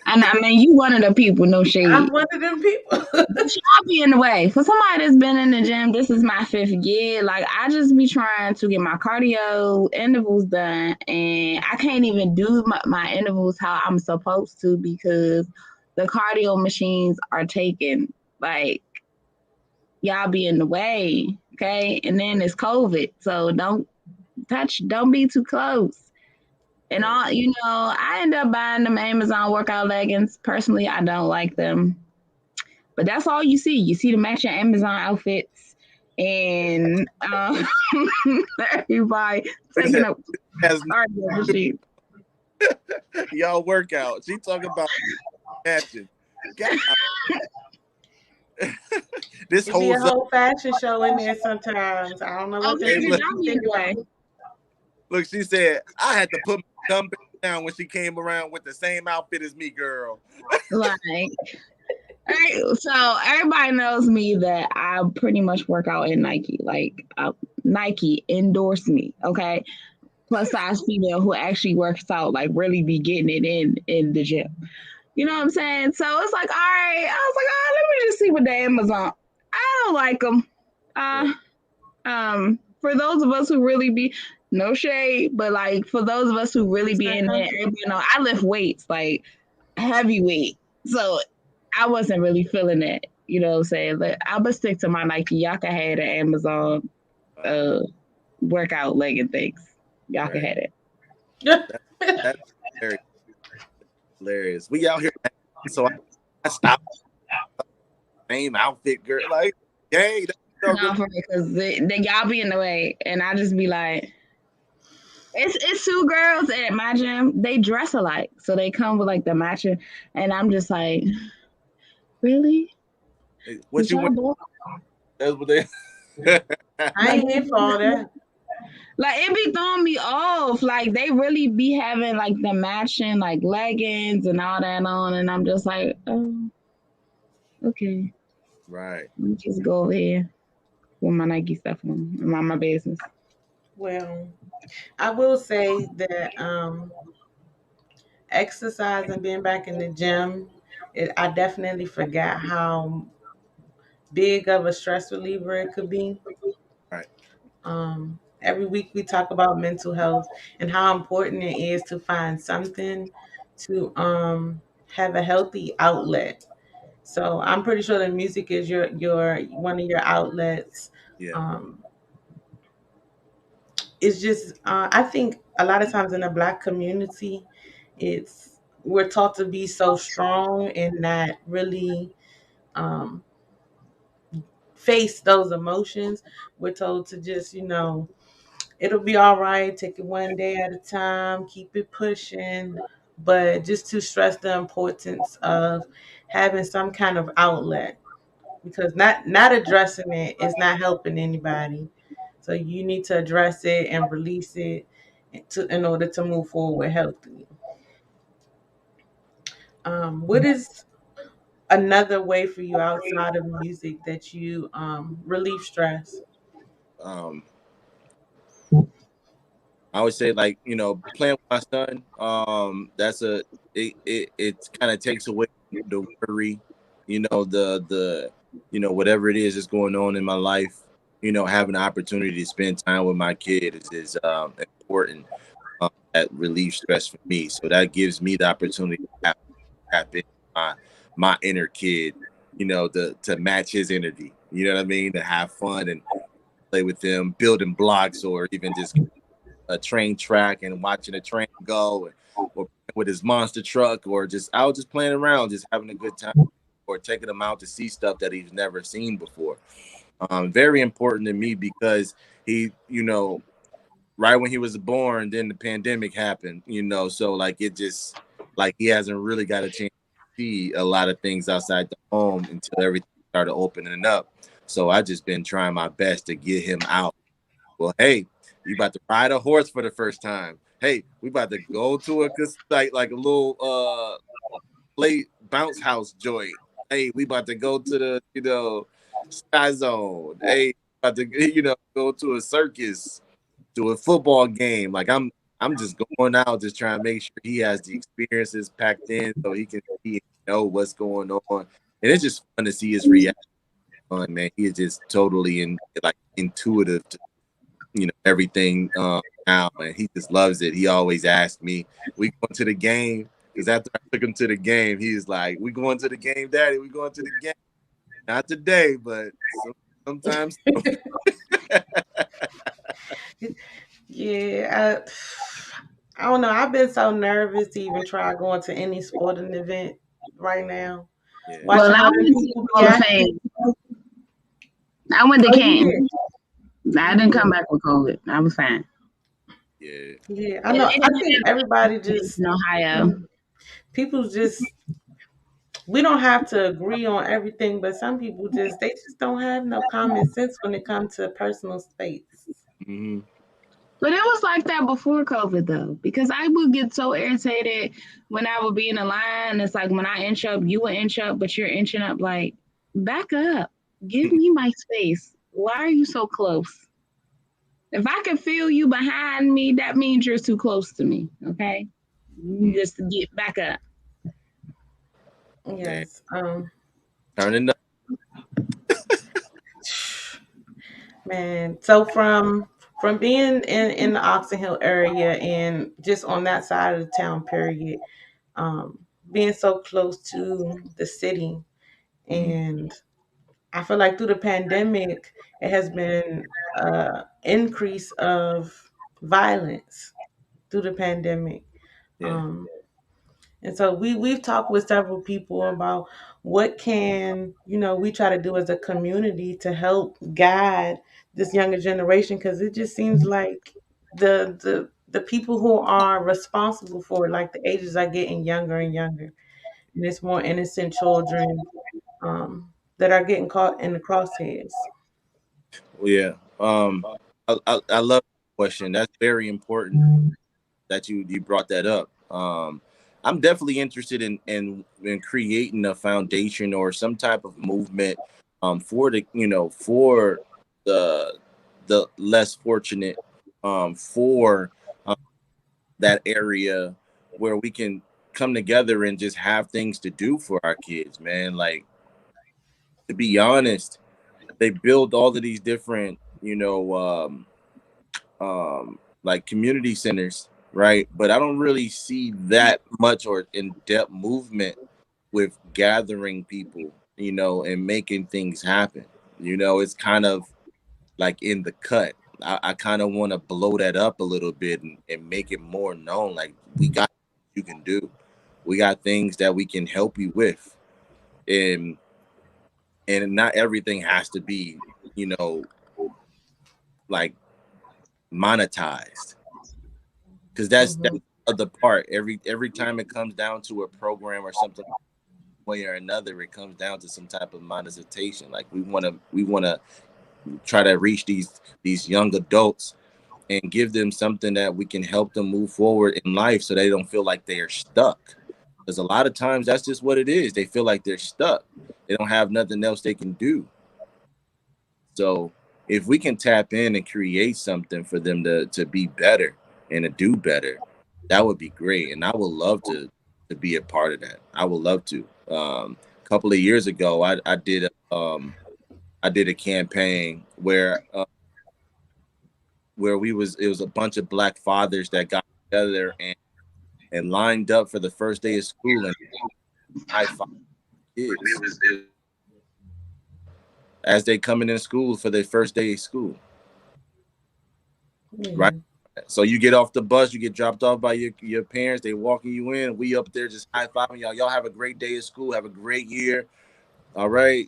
And I mean, you one of the people, no I'm shade. one of them people. But y'all be in the way. For somebody that's been in the gym, this is my 5th year. Like, I just be trying to get my cardio intervals done. And I can't even do my intervals how I'm supposed to because the cardio machines are taken. Like, y'all be in the way. Okay. And then it's COVID. So don't be too close. And all, I end up buying them Amazon workout leggings. Personally, I don't like them. But that's all you see. You see the matching Amazon outfits and everybody taking up Has cardio machines. y'all workout. She talking about matching. God, this It be a holds up. whole fashion show in there sometimes. I don't know what Okay, they Hey, be because look, y'all be in the thinking about. way. look. She said I had to put my dumbbell down when she came around with the same outfit as me, girl. Like, so everybody knows me that I pretty much work out in Nike. Like, Nike endorsed me. Okay, plus size female who actually works out, like really be getting it in the gym. You know what I'm saying? So it's like, all right. I was like, let me just see what the Amazon. I don't like them. Right. For those of us who really be no shade, but like for those of us who really It's be not in there, comfortable. I lift weights like heavy weight, so I wasn't really feeling that. You know what I'm saying? But I would stick to my Nike. Y'all can have the Amazon uh workout legging things. Y'all can Right. have it. That's very hilarious. We out here, so I stopped. Same outfit, girl. Like, hey, No, No, for because they y'all be in the way, and I just be like, it's two girls at my gym. They dress alike, so they come with like the matching, and I'm just like, really? what Cause you y'all went? both That's what they. I like ain't here for all that. it be throwing me off. Like they really be having like the matching like leggings and all that on, and I'm just like, oh, okay, Right. let me just go over here with my Nike stuff on, and mind my business. Well, I will say that exercise and being back in the gym, I definitely forgot how big of a stress reliever it could be. Right. Every week we talk about mental health and how important it is to find something to have a healthy outlet. So I'm pretty sure that music is your one of your outlets. Yeah. Um, it's just I think a lot of times in the Black community, it's we're taught to be so strong and not really um, face those emotions. We're told to just it'll be all right. Take it one day at a time. Keep it pushing. But just to stress the importance of having some kind of outlet, because not addressing it is not helping anybody. So you need to address it and release it in order to move forward healthily. What is another way for you outside of music that you relieve stress? Um, I would say like playing with my son. That's it kind of takes away the worry, the whatever it is that's going on in my life. Having the opportunity to spend time with my kid is important. That relieves stress for me. So that gives me the opportunity to tap into my inner kid. To match his energy. You know what I mean? To have fun and play with them, building blocks, or even just a train track and watching a train go, or with his monster truck, or just out just playing around, just having a good time, or taking him out to see stuff that he's never seen before. Very important to me because he, right when he was born, then the pandemic happened, so like it just like he hasn't really got a chance to see a lot of things outside the home until everything started opening up. So I just been trying my best to get him out. Well, hey, you about to ride a horse for the first time. Hey, we about to go to a like a little play bounce house joint. Hey, we about to go to the Sky Zone. Hey, about to go to a circus, to a football game. Like I'm just going out, just trying to make sure he has the experiences packed in so he can see and know what's going on. And it's just fun to see his reaction. Man, he is just totally like intuitive to everything now, and he just loves it. He always asks me, "We going to the game?" Because after I took him to the game, he's like, "We going to the game, Daddy? We going to the game? Not today, but sometimes." Yeah, I don't know. I've been so nervous to even try going to any sporting event right now. Yeah, Well, Watching I other went to the people be Hall of active. Fame. I went to Oh, you Canton. did. I You didn't did. come back with COVID. I was fine. yeah, Yeah, I And know. they I didn't think have everybody it just in Ohio. people just we don't have to agree on everything, but some people just don't have no common sense when it comes to personal space. mm-hmm. But it was like that before COVID though, because I would get so irritated when I would be in a line. It's like when I inch up, you would inch up, but you're inching up like, back up. Give me my space. Why are you so close? If I can feel you behind me, that means you're too close to me. Okay. You just get back up. Man, Yes. turning up. Man. So from being in the Oxon Hill area and just on that side of the town, period, um, being so close to the city, Mm-hmm. and I feel like through the pandemic, it has been increase of violence through the pandemic. Yeah, Um, And so we've talked with several people about what can, we try to do as a community to help guide this younger generation, because it just seems like the people who are responsible for it, like the ages are getting younger and younger, and it's more innocent children that are getting caught in the crosshairs. Yeah. I love that question. That's very important that you brought that up. I'm definitely interested in creating a foundation or some type of movement for for the the less fortunate, for that area where we can come together and just have things to do for our kids, man. Like, to be honest, they build all of these different, like community centers, right? But I don't really see that much or in-depth movement with gathering people, and making things happen. It's kind of like in the cut. I kind of want to blow that up a little bit and make it more known. Like, we got you can do. We got things that we can help you with. And not everything has to be, you know, like monetized. Because that's Hmm. the part. Every time it comes down to a program or something way or another, it comes down to some type of monetization. Like, we wanna try to reach these young adults and give them something that we can help them move forward in life so they don't feel like they are stuck. Because a lot of times that's just what it is. They feel like they're stuck. They don't have nothing else they can do. So if we can tap in and create something for them to be better and to do better, that would be great. And I would love to be a part of that. I would love to. A couple of years ago, I did a campaign where it was a bunch of black fathers that got together and lined up for the first day of school and high five kids as they coming in school for their first day of school. Right. Yeah. So you get off the bus, you get dropped off by your parents, they walking you in. We up there just high fiving y'all. Y'all have a great day at school, have a great year. All right.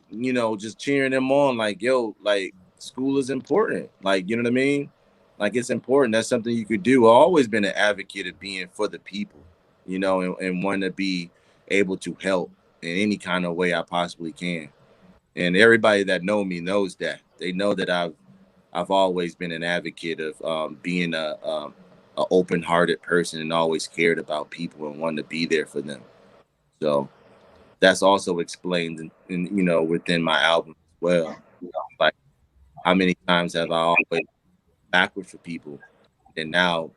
Just cheering them on, like, yo, like, school is important. Like, you know what I mean? Like, it's important. That's something you could do. I've always been an advocate of being for the people, and wanting to be able to help in any kind of way I possibly can. And everybody that know me knows that. They know that I've always been an advocate of being a open-hearted person and always cared about people and wanted to be there for them. So that's also explained within my album as well. Like, how many times have I always backward for people, and now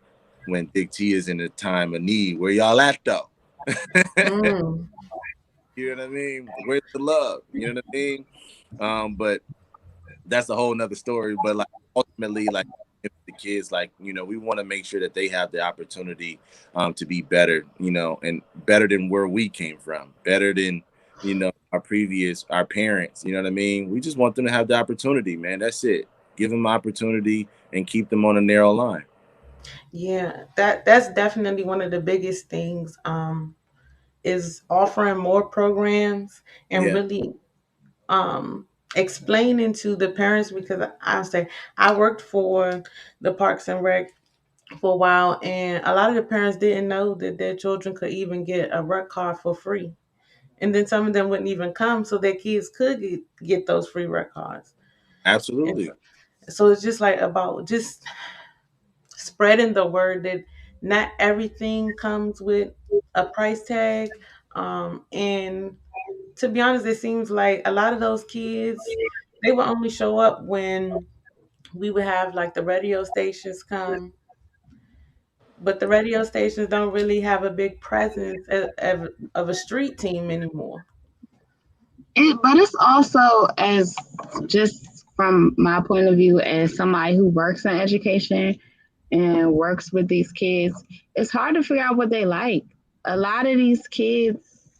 when Big T is in a time of need, where y'all at though? Mm. You know what I mean? Where's the love? You know what I mean? But that's a whole nother story. But like, ultimately, like, the kids, like, we want to make sure that they have the opportunity to be better, and better than where we came from, better than our parents. You know what I mean? We just want them to have the opportunity, man. That's it. Give them opportunity and keep them on a narrow line. Yeah, that's definitely one of the biggest things, is offering more programs and Yeah, really explaining to the parents, because I say I worked for the Parks and Rec for a while, and a lot of the parents didn't know that their children could even get a rec card for free. And then some of them wouldn't even come so their kids could get those free rec cards. And absolutely. so it's just like about just spreading the word that not everything comes with a price tag. And to be honest, it seems like a lot of those kids, they will only show up when we would have like the radio stations come, but the radio stations don't really have a big presence of a street team anymore. But it's also, as just from my point of view, as somebody who works in education and works with these kids, it's hard to figure out what they like. A lot of these kids,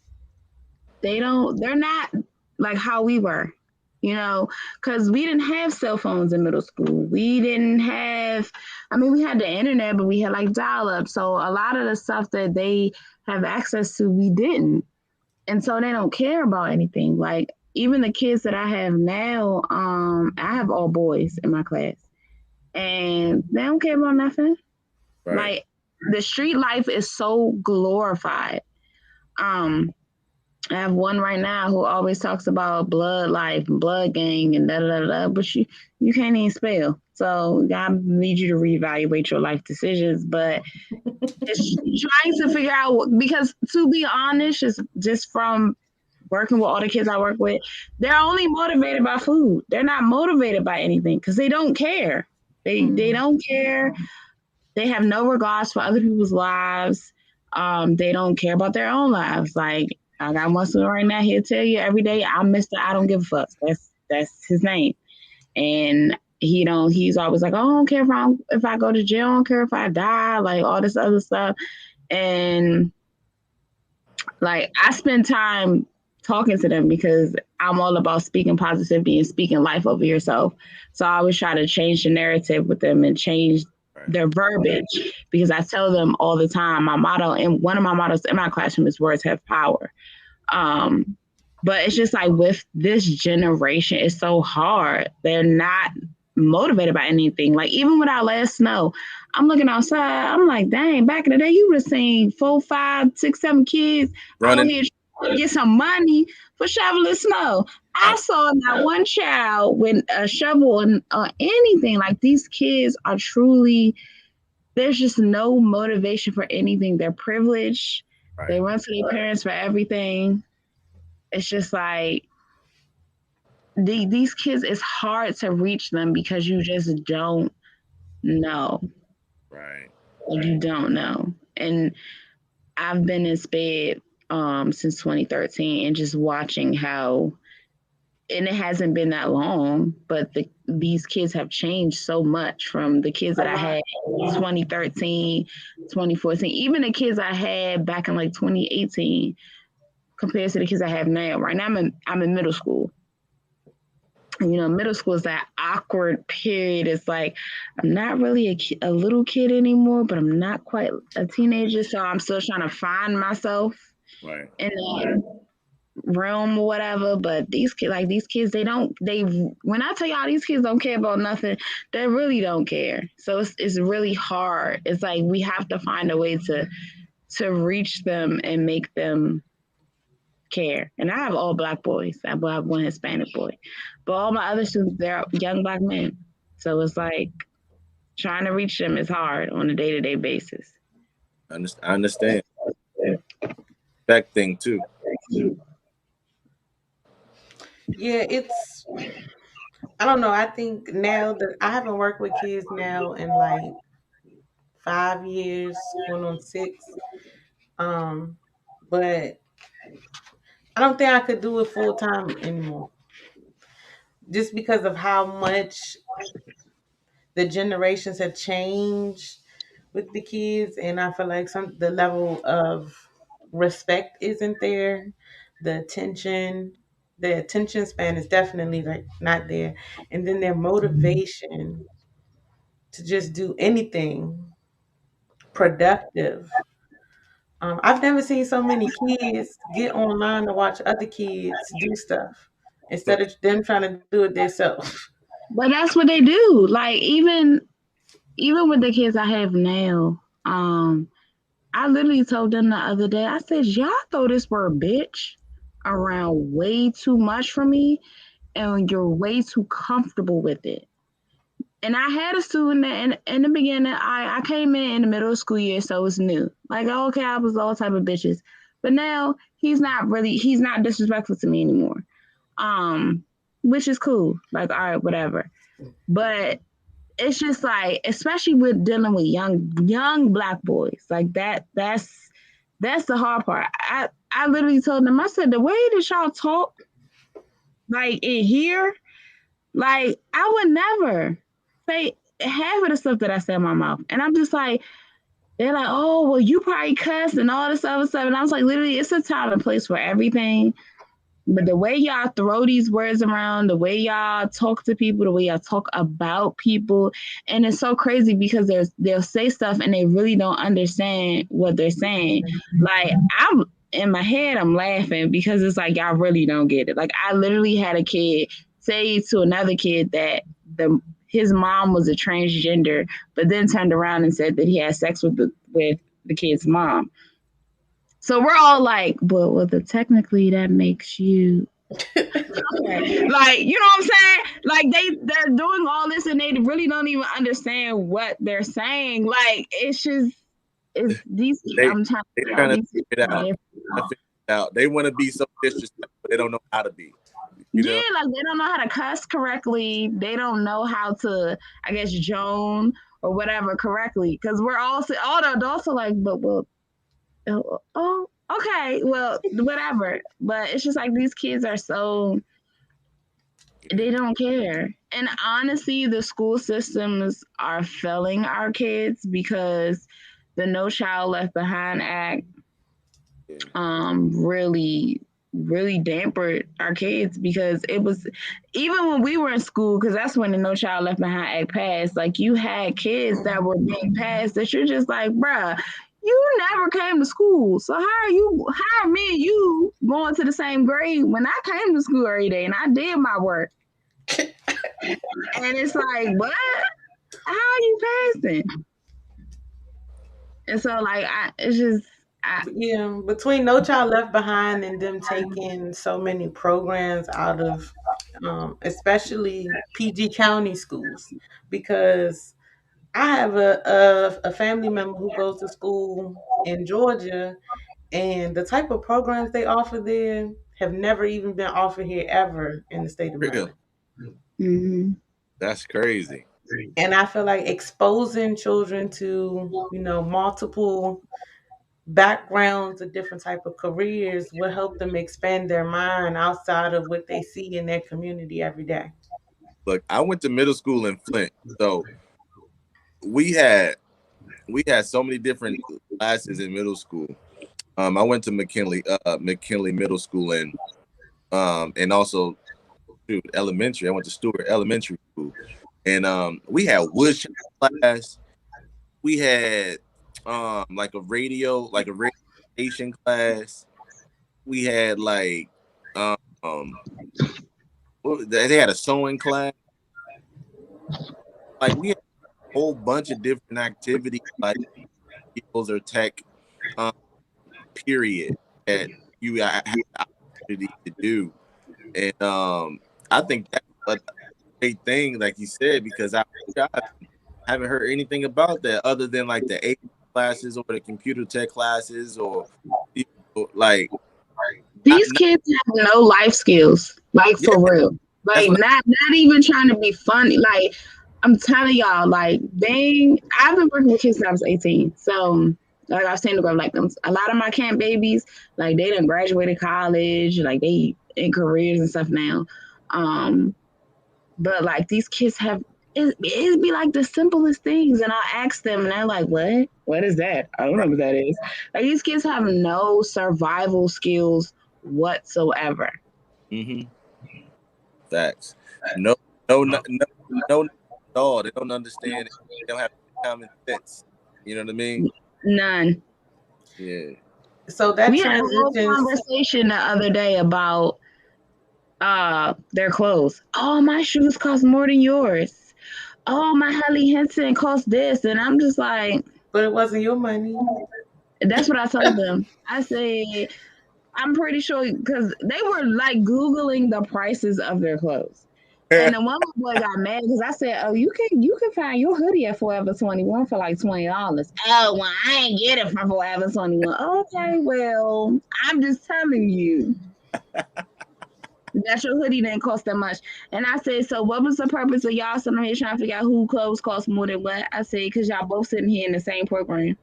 they're not like how we were, because we didn't have cell phones in middle school. We didn't have, I mean, we had the internet, but we had like dial up. So a lot of the stuff that they have access to, we didn't. And so they don't care about anything. Like even the kids that I have now, I have all boys in my class, and they don't care about nothing. Right. Like the street life is so glorified. Um, I have one right now who always talks about blood life and blood gang and da da da da, but you can't even spell. So God needs you to reevaluate your life decisions. But it's trying to figure out, because to be honest, just from working with all the kids I work with, they're only motivated by food. They're not motivated by anything because they don't care. They don't care. They have no regards for other people's lives. They don't care about their own lives. Like I got one student right now, he'll tell you every day, I'm Mr. I don't give a fuck. That's his name. And he's always like, oh, I don't care if I go to jail, I don't care if I die, like all this other stuff. And like I spend time talking to them because I'm all about speaking positivity and speaking life over yourself. So I always try to change the narrative with them and change their verbiage, because I tell them all the time, my motto, and one of my mottos in my classroom is words have power. But it's just like with this generation, it's so hard. They're not motivated by anything. Like even with our last snow, I'm looking outside. I'm like, dang, back in the day, you would have seen 4, 5, 6, 7 kids out here trying to get some money for shoveling snow. I saw not one child with a shovel or anything. Like these kids are truly, there's just no motivation for anything. They're privileged. Right. They run to their parents for everything. It's just like these kids, it's hard to reach them because you just don't know. Right. You don't know. And I've been in SPED since 2013 and just watching how, and it hasn't been that long, but these kids have changed so much from the kids that I had in 2013, 2014, even the kids I had back in like 2018 compared to the kids I have now. Right now I'm in middle school. And, middle school is that awkward period. It's like, I'm not really a little kid anymore, but I'm not quite a teenager. So I'm still trying to find myself in that realm or whatever. But these kids, when I tell y'all these kids don't care about nothing, they really don't care. So it's really hard. It's like we have to find a way to reach them and make them care. And I have all Black boys. I have one Hispanic boy, but all my other students, they're young Black men. So it's like trying to reach them is hard on a day-to-day basis. I understand. That thing too. Yeah, I don't know. I think now that I haven't worked with kids now in like 5 years, going on 6. But I don't think I could do it full time anymore. Just because of how much the generations have changed with the kids, and I feel like the level of respect isn't there. The attention span is definitely like not there, and then their motivation to just do anything productive. I've never seen so many kids get online to watch other kids do stuff instead of them trying to do it themselves. But that's what they do. Like even with the kids I have now, I literally told them the other day, I said, y'all throw this word bitch around way too much for me, and you're way too comfortable with it. And I had a student that in the beginning, I came in the middle of school year, so it's new. Like, okay, I was all type of bitches. But now he's not disrespectful to me anymore. Which is cool. Like, all right, whatever. But it's just like, especially with dealing with young Black boys, like that's the hard part. I literally told them, I said, the way that y'all talk, like in here, like I would never say half of the stuff that I say in my mouth. And I'm just like, they're like, oh, well, you probably cuss and all this other stuff. And I was like, literally, it's a time and place for everything. But the way y'all throw these words around, the way y'all talk to people, the way y'all talk about people, and it's so crazy because they'll say stuff and they really don't understand what they're saying. Like I'm in my head, I'm laughing because it's like y'all really don't get it. Like I literally had a kid say to another kid that his mom was a transgender, but then turned around and said that he had sex with the kid's mom. So we're all like, well, technically that makes you like, you know what I'm saying? Like they're doing all this and they really don't even understand what they're saying. Like it's just it's these. They I'm trying they to figure out trying to these figure people it are out. different. Figure it out. They want to be so disrespectful, but they don't know how to be. You Yeah, know, like they don't know how to cuss correctly. They don't know how to, I guess, Joan or whatever correctly. Because we're all the adults are like, but well, oh, okay, well, whatever. But it's just like these kids are so they don't care. And honestly, the school systems are failing our kids because the No Child Left Behind Act yeah. really really dampened our kids because it was even when we were in school because that's when the No Child Left Behind Act passed. Like you had kids that were being passed that you're just like, bruh, you never came to school, so how are me and you going to the same grade when I came to school every day and I did my work? And it's like, what? How are you passing? And so, like, it's just, Yeah, between No Child Left Behind and them taking so many programs out of, especially PG County schools, because I have a family member who goes to school in Georgia, and the type of programs they offer there have never even been offered here ever in the state of Real. Maryland. mm-hmm. That's crazy. And I feel like exposing children to, multiple backgrounds of different type of careers will help them expand their mind outside of what they see in their community every day. Look, I went to middle school in Flint, so we had so many different classes in middle school. I went to McKinley Middle School and also elementary. I went to Stewart Elementary School, and we had woodshop class. We had like a radio station class. We had like um they had a sewing class. Like we had a whole bunch of different activities like skills or tech um, period that you have the opportunity to do. And I think that's a great thing, like you said, because I haven't heard anything about that other than like the A classes or the computer tech classes or like These not kids have no life skills, like yeah, for real. that's Like what not even trying to be funny. Like I'm telling y'all, like I've been working with kids since I was 18. So like I've seen the growth like them. A lot of my camp babies, like they done graduated college, like they in careers and stuff now. But like these kids have it'd be like the simplest things, and I'll ask them, and they're like, "What? What is that? I don't know right. what that is." Like these kids have no survival skills whatsoever. Mm-hmm. Facts. No, no, at all. They don't understand. They don't have common sense. You know what I mean? None. Yeah. So that We had a whole transitions. conversation the other day about their clothes. Oh, my shoes cost more than yours. Oh, my Helly Hansen cost this, and I'm just like, But it wasn't your money. that's what I told them. I said, I'm pretty sure because they were like Googling the prices of their clothes. And the one boy got mad because I said, "Oh, you can find your hoodie at Forever 21 for like $20." Oh, well, I ain't get it from Forever 21. Okay, well, I'm just telling you that your hoodie didn't cost that much. And I said, so what was the purpose of y'all sitting here trying to figure out who clothes cost more than what? I said, because y'all both sitting here in the same program.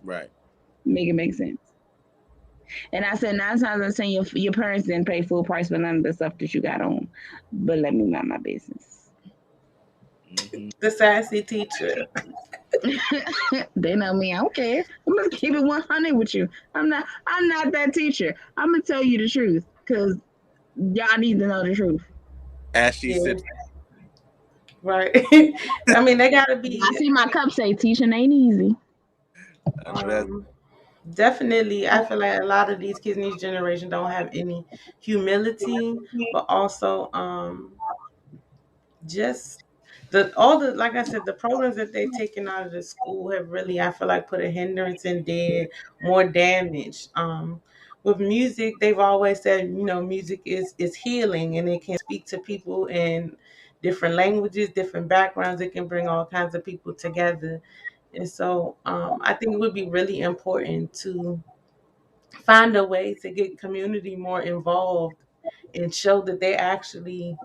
Right. Make it make sense. And I said, 9 times out of 10, your parents didn't pay full price for none of the stuff that you got on. But let me mind my business. Mm-hmm. The sassy teacher. They know me. I don't care. I'm gonna keep it 100 with you. I'm not that teacher. I'm gonna tell you the truth. because y'all need to know the truth. As she Yeah, sips, right. I mean, they gotta I be see my cup say teaching ain't easy. I know that's um definitely. I feel like a lot of these kids in this generation don't have any humility, but also just the all the like I said, the programs that they've taken out of the school have really, I feel like, put a hindrance and did more damage. With music, they've always said, music is healing and it can speak to people in different languages, different backgrounds. It can bring all kinds of people together. And so I think it would be really important to find a way to get community more involved and show that they actually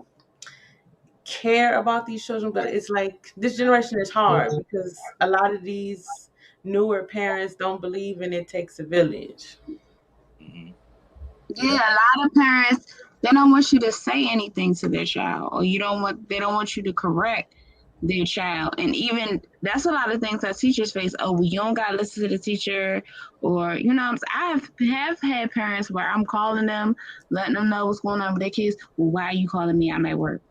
care about these children. But it's like this generation is hard because a lot of these newer parents don't believe in it takes a village. mhm. Yeah, Yeah. a lot of parents, they don't want you to say anything to their child, or they don't want you to correct their child. And even that's a lot of things that teachers face. Oh, well, you don't gotta listen to the teacher, or I have had parents where I'm calling them, letting them know what's going on with their kids. Well, why are you calling me? I'm at work.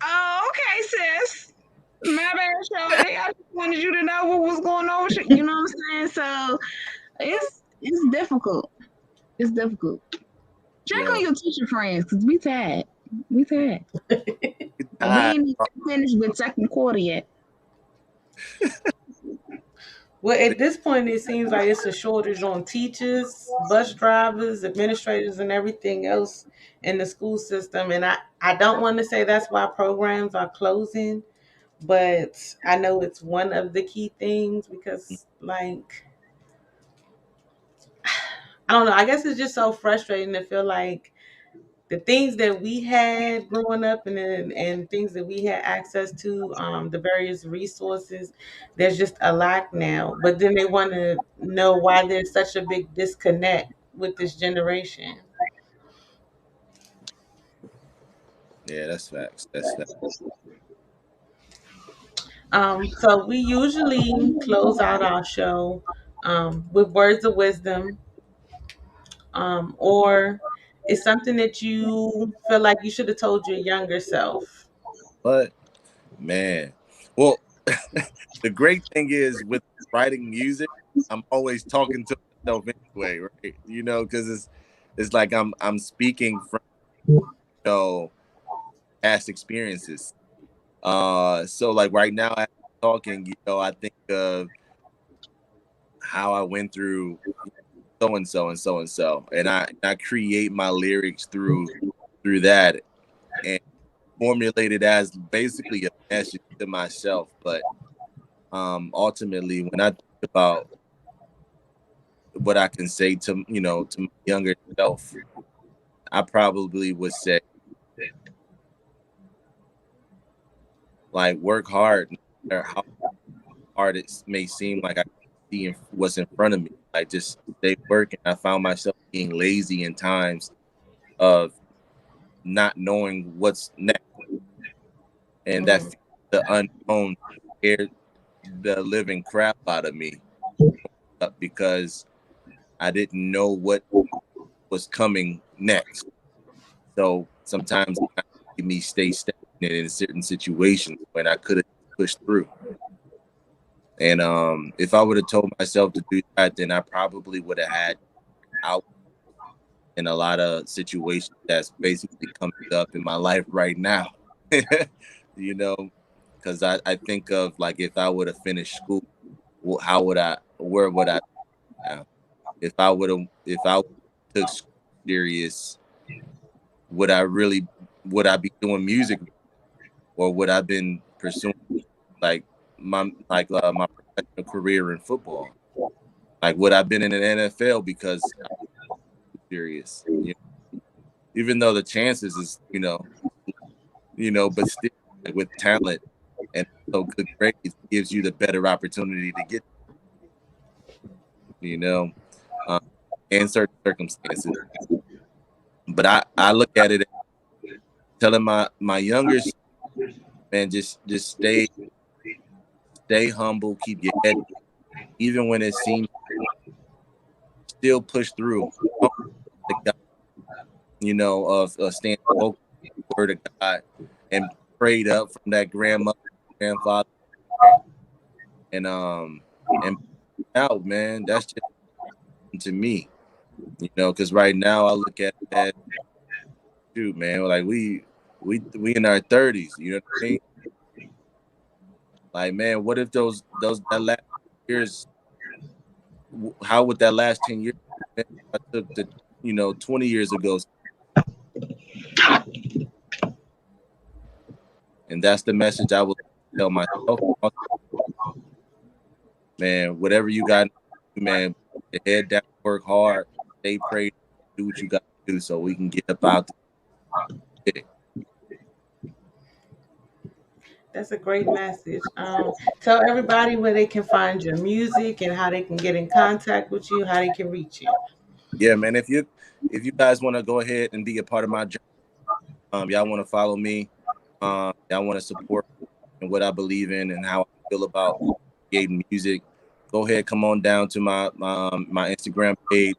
Oh, okay, sis. My bad, Shorty. I just wanted you to know what was going on with you. You know what I'm saying? So it's difficult. It's difficult. Check on Yo, your teacher friends, because we tired. We tired. And we I, ain't even finished with second quarter yet. Well, at this point, it seems like it's a shortage on teachers, bus drivers, administrators, and everything else in the school system. And I don't want to say that's why programs are closing, but I know it's one of the key things because, like, I don't know, I guess it's just so frustrating to feel like the things that we had growing up and things that we had access to, the various resources, there's just a lack now. But then they want to know why there's such a big disconnect with this generation. yeah, that's facts. That's facts. So we usually close out our show with words of wisdom, or it's something that you feel like you should have told your younger self. But man, well, the great thing is with writing music, I'm always talking to myself anyway, right? Because it's like I'm speaking from past experiences. So like right now, as I'm talking, I think of how I went through so and so and so and so, and I create my lyrics through that and formulate it as basically a message to myself. But ultimately, when I think about what I can say to my younger self, I probably would say like work hard, no matter how hard it may seem. Like I see what's in front of me. Like just stay working. I found myself being lazy in times of not knowing what's next, and that Mhm. fear of the unknown scared the living crap out of me because I didn't know what was coming next. So sometimes it kind of made me stay stagnant in certain situations when I could have pushed through. And if I would have told myself to do that, then I probably would have had out in a lot of situations that's basically coming up in my life right now. you know, because I think of like if I would have finished school, how would where would I be now? If I took school serious, would I really, would I be doing music or would I been pursuing like my professional career in football? Like would I been in an NFL because I'm serious? Even though the chances is but still like, with talent and so good grades gives you the better opportunity to get you know um, in certain circumstances. But I look at it telling my younger son, man, just stay humble, keep your head even when it seems still push through. Don't let the guy of staying focused on the word of God and prayed up from that grandmother, grandfather, and and out, man. That's just to me, because right now I look at it as, shoot, man, like we in our 30s, you know what I mean? Like, man, what if that last years, how would that last 10 years been if I took the 20 years ago? And that's the message I would tell myself. Man, whatever you got, man, your head down, work hard, stay prayed, do what you got to do so we can get up out there. That's a great message. Tell everybody where they can find your music and how they can get in contact with you, how they can reach you. Yeah, man. If you guys want to go ahead and be a part of my journey, y'all want to follow me, y'all want to support and what I believe in and how I feel about creating music, go ahead, come on down to my Instagram page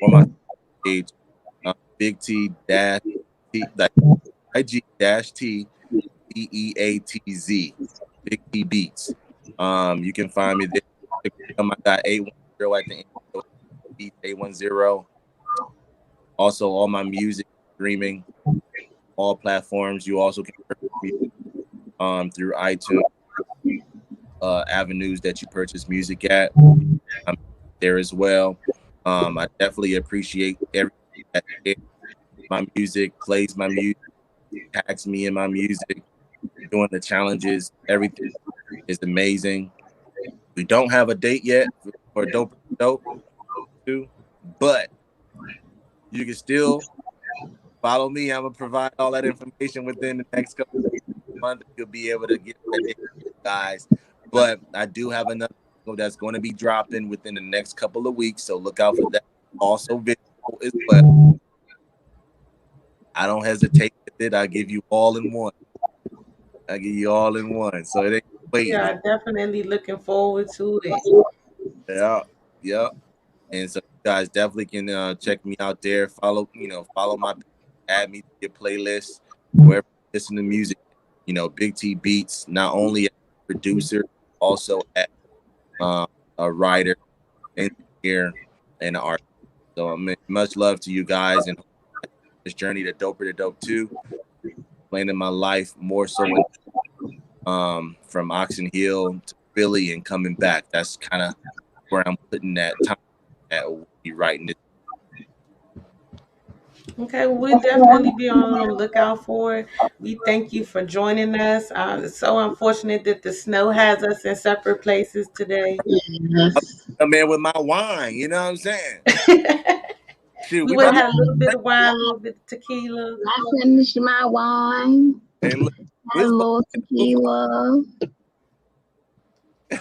or my page, Big T dash T, like IG dash T Beatz, Big T Beatz. You can find me there. I got 810 at the end. Beat 810. Also, all my music streaming, all platforms. You also can purchase music through iTunes, avenues that you purchase music at. I'm there as well. I definitely appreciate everything that shares my music, plays my music, tags me in my music, doing the challenges. Everything is amazing. We don't have a date yet for Dope 2, but you can still follow me. I'm gonna provide all that information within the next couple of months. You'll be able to get that date, guys. But I do have another that's going to be dropping within the next couple of weeks, so look out for that. Also visible as well. I don't hesitate with it. I give you all in one. So it ain't We waiting. are definitely looking forward to it. Yeah, yeah. And so you guys definitely can check me out there. Follow my, add me to your playlist wherever you listen to music. Big T Beatz, not only as a producer, also as a writer, engineer, and an artist. So I mean, much love to you guys and this journey to Doper to Dope 2, explaining my life more so from Oxon Hill to Philly and coming back. That's kind of where I'm putting that time at writing it. Okay, we'll definitely be on the lookout for it. We thank you for joining us. It's so unfortunate that the snow has us in separate places today. Yes. I'm in with my wine, you know what I'm saying? Shoot, We we would about have to had a little bit of wine, a little bit of tequila. I finished my wine. and look, Had we're a supposed little to move on. tequila.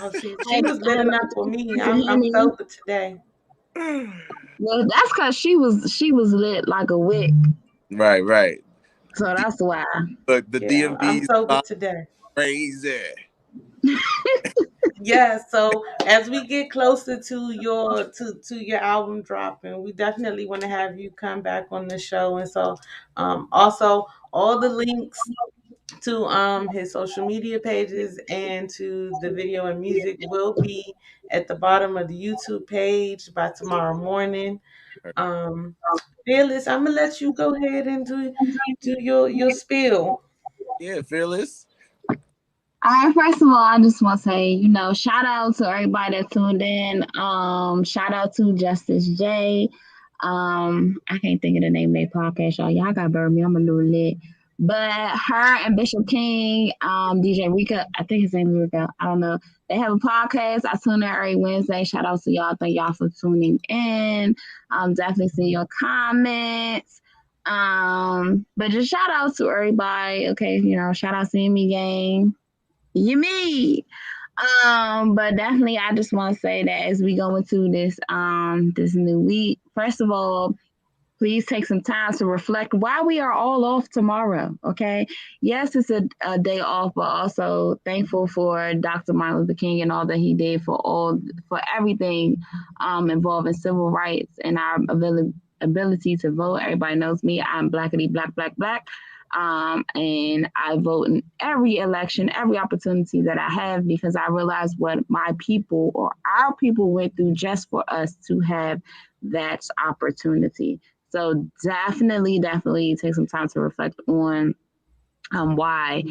Oh, she Had was lit enough for me. I'm honey. sober today. Well, that's because she was lit like a wick. Right. So that's why. Look, the Yeah, I'm DMV's sober today. crazy. Yeah, so as we get closer to your album dropping, we definitely want to have you come back on the show. And so also all the links to his social media pages and to the video and music will be at the bottom of the YouTube page by tomorrow morning. Um Fearless, I'm gonna let you go ahead and do your spiel. Yeah, fearless. All right, first of all, I just want to say, shout out to everybody that tuned in. Shout out to Justice J. I can't think of the name of their podcast, y'all. Y'all got burn me. I'm a little lit. But her and Bishop King, DJ Rika, I think his name is Rika. I don't know. They have a podcast. I tune in every Wednesday. Shout out to y'all. Thank y'all for tuning in. Definitely see your comments. But just shout out to everybody. Okay, shout out to Amy Gang. You me. But definitely I just want to say that as we go into this new week, first of all, please take some time to reflect why we are all off tomorrow. Okay. Yes, it's a day off, but also thankful for Dr. Martin Luther King and all that he did for everything involving civil rights and our ability to vote. Everybody knows me. I'm blackity black, black, black. And I vote in every election, every opportunity that I have, because I realize what my people or our people went through just for us to have that opportunity. So definitely take some time to reflect on why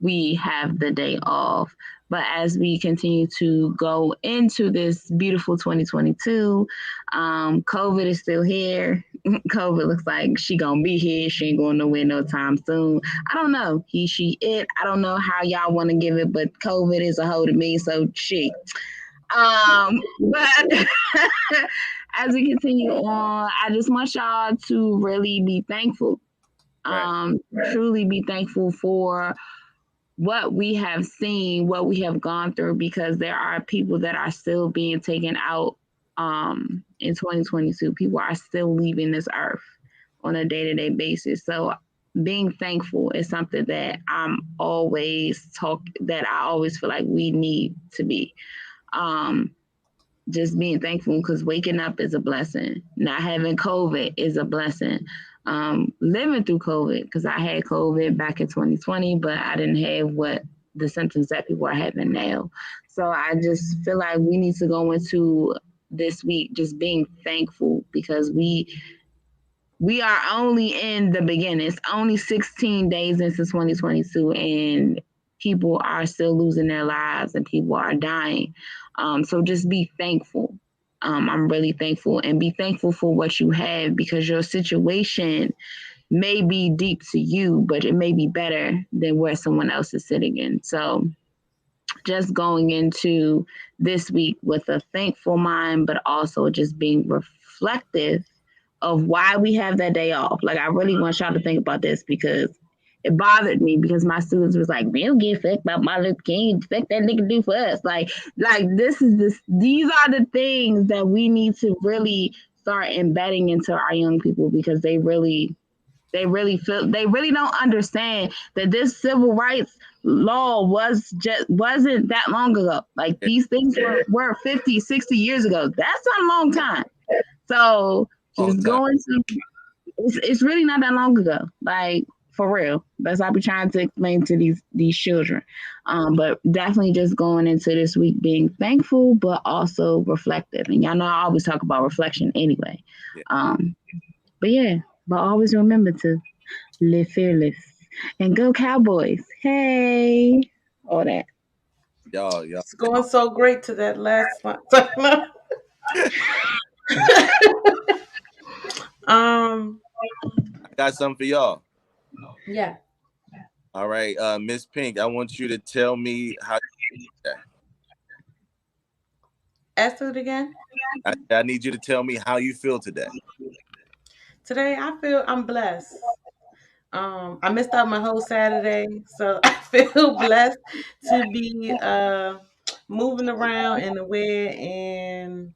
we have the day off. But as we continue to go into this beautiful 2022, COVID is still here. COVID looks like she gonna be here. She ain't going nowhere no time soon. I don't know. He, she, it. I don't know how y'all want to give it, but COVID is a hold of me. So she. But as we continue on, I just want y'all to really be thankful. Right. Truly be thankful for what we have seen, what we have gone through, because there are people that are still being taken out in 2022. People are still leaving this earth on a day-to-day basis. So being thankful is something that I always feel like we need to be. Just being thankful, because waking up is a blessing. Not having COVID is a blessing. Living through COVID, because I had COVID back in 2020, but I didn't have what the symptoms that people are having now. So I just feel like we need to go into this week just being thankful, because we are only in the beginning. It's only 16 days into 2022, and people are still losing their lives and people are dying. So just be thankful. I'm really thankful, and be thankful for what you have, because your situation may be deep to you, but it may be better than where someone else is sitting in. So just going into this week with a thankful mind, but also just being reflective of why we have that day off. Like, I really want y'all to think about this, because it bothered me, because my students was like, "We don't give a fuck about Martin Luther King. Fuck that nigga do for us." Like these are the things that we need to really start embedding into our young people, because they really don't understand that this civil rights law wasn't that long ago. Like, these things were 50, 60 years ago. That's a long time. So Long just time. going to it's really not that long ago. Like, for real. That's what I be trying to explain to these children. But definitely just going into this week being thankful, but also reflective. And y'all know I always talk about reflection anyway. Yeah. But yeah, but always remember to live fearless and go Cowboys. Hey, all that. Y'all. It's going so great to that last one. um, I got something for y'all. yeah. All right, Miss Pink, I want you to tell me how. Ask it again. I need you to tell me how you feel today. Today, I feel I'm blessed. I missed out my whole Saturday, so I feel blessed to be moving around and aware, and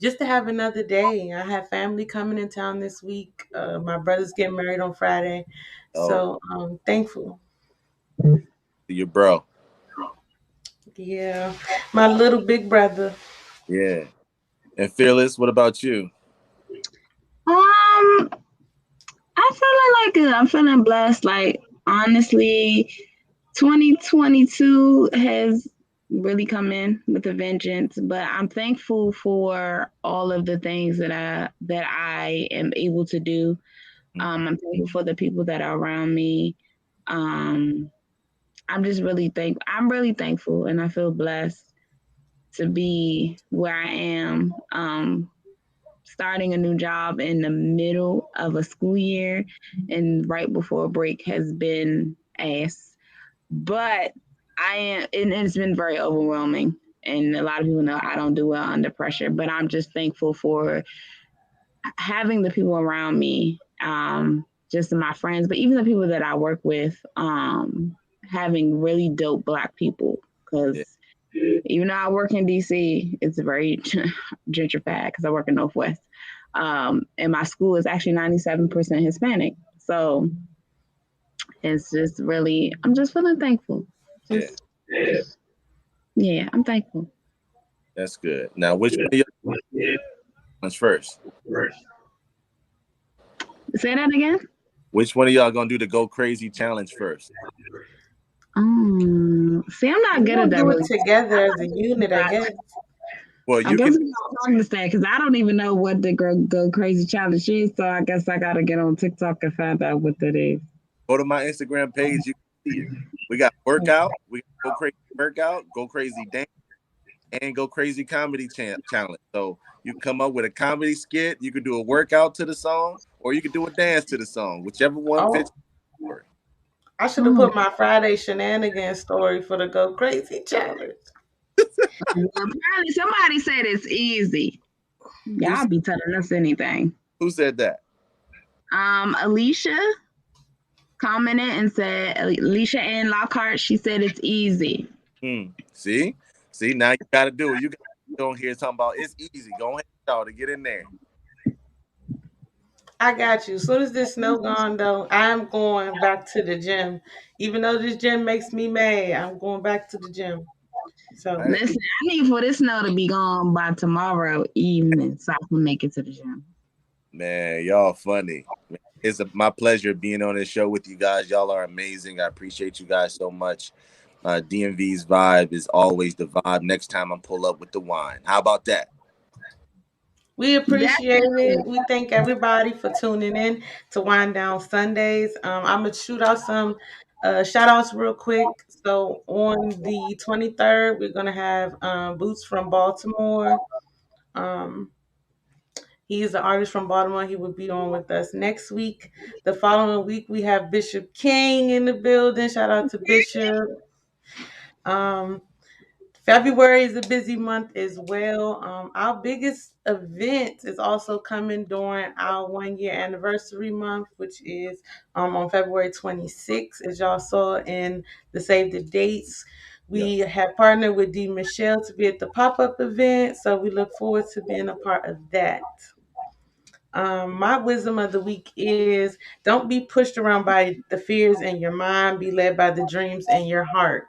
just to have another day. I have family coming in town this week. My brother's getting married on Friday, Oh, so I'm thankful. your bro. Yeah, my little big brother. Yeah. And Fearless, what about you? Um, I'm feeling like good. I'm feeling blessed. Like, honestly, 2022 has really come in with a vengeance, but I'm thankful for all of the things that I am able to do. I'm thankful for the people that are around me. Um, I'm really thankful, and I feel blessed to be where I am. Starting a new job in the middle of a school year and right before a break has been ass. But and it's been very overwhelming. And a lot of people know I don't do well under pressure, but I'm just thankful for having the people around me, just my friends, but even the people that I work with, having really dope Black people. Yeah. Because even though I work in DC, it's very gentrified because I work in Northwest. And my school is actually 97% Hispanic. So it's just really, I'm just feeling thankful. Yeah. Yeah, I'm thankful. That's good. Now, which one of y'all wants first? Say that again. Which one of y'all gonna do the Go Crazy challenge first? See, I'm not We're good at gonna that do it really. together as a unit, I guess. Well, I you guess can we got to understand because I don't even know what the Go Crazy challenge is. So I guess I gotta get on TikTok and find out what that is. go to my Instagram page. You can see it. We got workout. We got Go Crazy workout, Go Crazy dance, and Go Crazy comedy challenge. So you can come up with a comedy skit. You can do a workout to the song, or you can do a dance to the song, whichever one fits. Oh, I should have put my Friday shenanigans story for the Go Crazy challenge. Well, apparently somebody said it's easy. Y'all be telling us anything. Who said that? Alicia commented and said, Alicia Ann Lockhart, she said it's easy. See, now you got to do it. You got to go here talking about it's easy. Go ahead, y'all, to get in there. I got you. As soon as this snow gone, though, I'm going back to the gym. Even though this gym makes me mad, I'm going back to the gym. So Listen, I need for this snow to be gone by tomorrow evening so I can make it to the gym. Man, y'all funny. It's my pleasure being on this show with you guys. Y'all are amazing. I appreciate you guys so much. DMV's vibe is always the vibe. Next time I pull up with the wine. How about that? we appreciate it. We thank everybody for tuning in to Wind Down Sundays. I'm going to shoot out some shout outs real quick. So on the 23rd, we're going to have Boots from Baltimore. He's an artist from Baltimore. He will be on with us next week. The following week, we have Bishop King in the building. Shout out to Bishop. February is a busy month as well. Our biggest event is also coming during our 1 year anniversary month, which is on February 26th, as y'all saw in the Save the Dates. We have partnered with D. Michelle to be at the pop-up event, so we look forward to being a part of that. My wisdom of the week is don't be pushed around by the fears in your mind, be led by the dreams in your heart.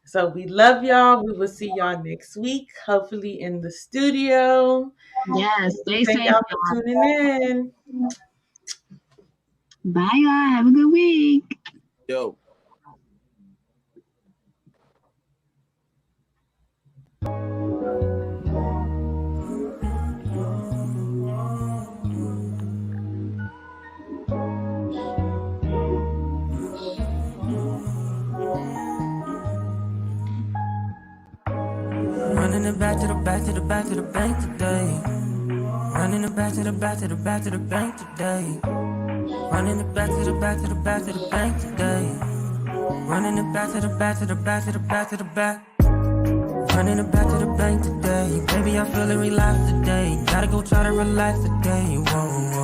So we love y'all. We will see y'all next week, hopefully in the studio. Yes, stay Thank safe. y'all for tuning in. Bye, y'all. Have a good week. Yo. Running it back to the back to the back to the bank today. Running it back to the back to the back to the bank today. Running it back to the back to the back to the bank today. Running it back to the back to the back to the back to the back. Running it back to the bank today. Baby, I'm feeling relaxed today. Gotta go try to relax today. Whoa, whoa.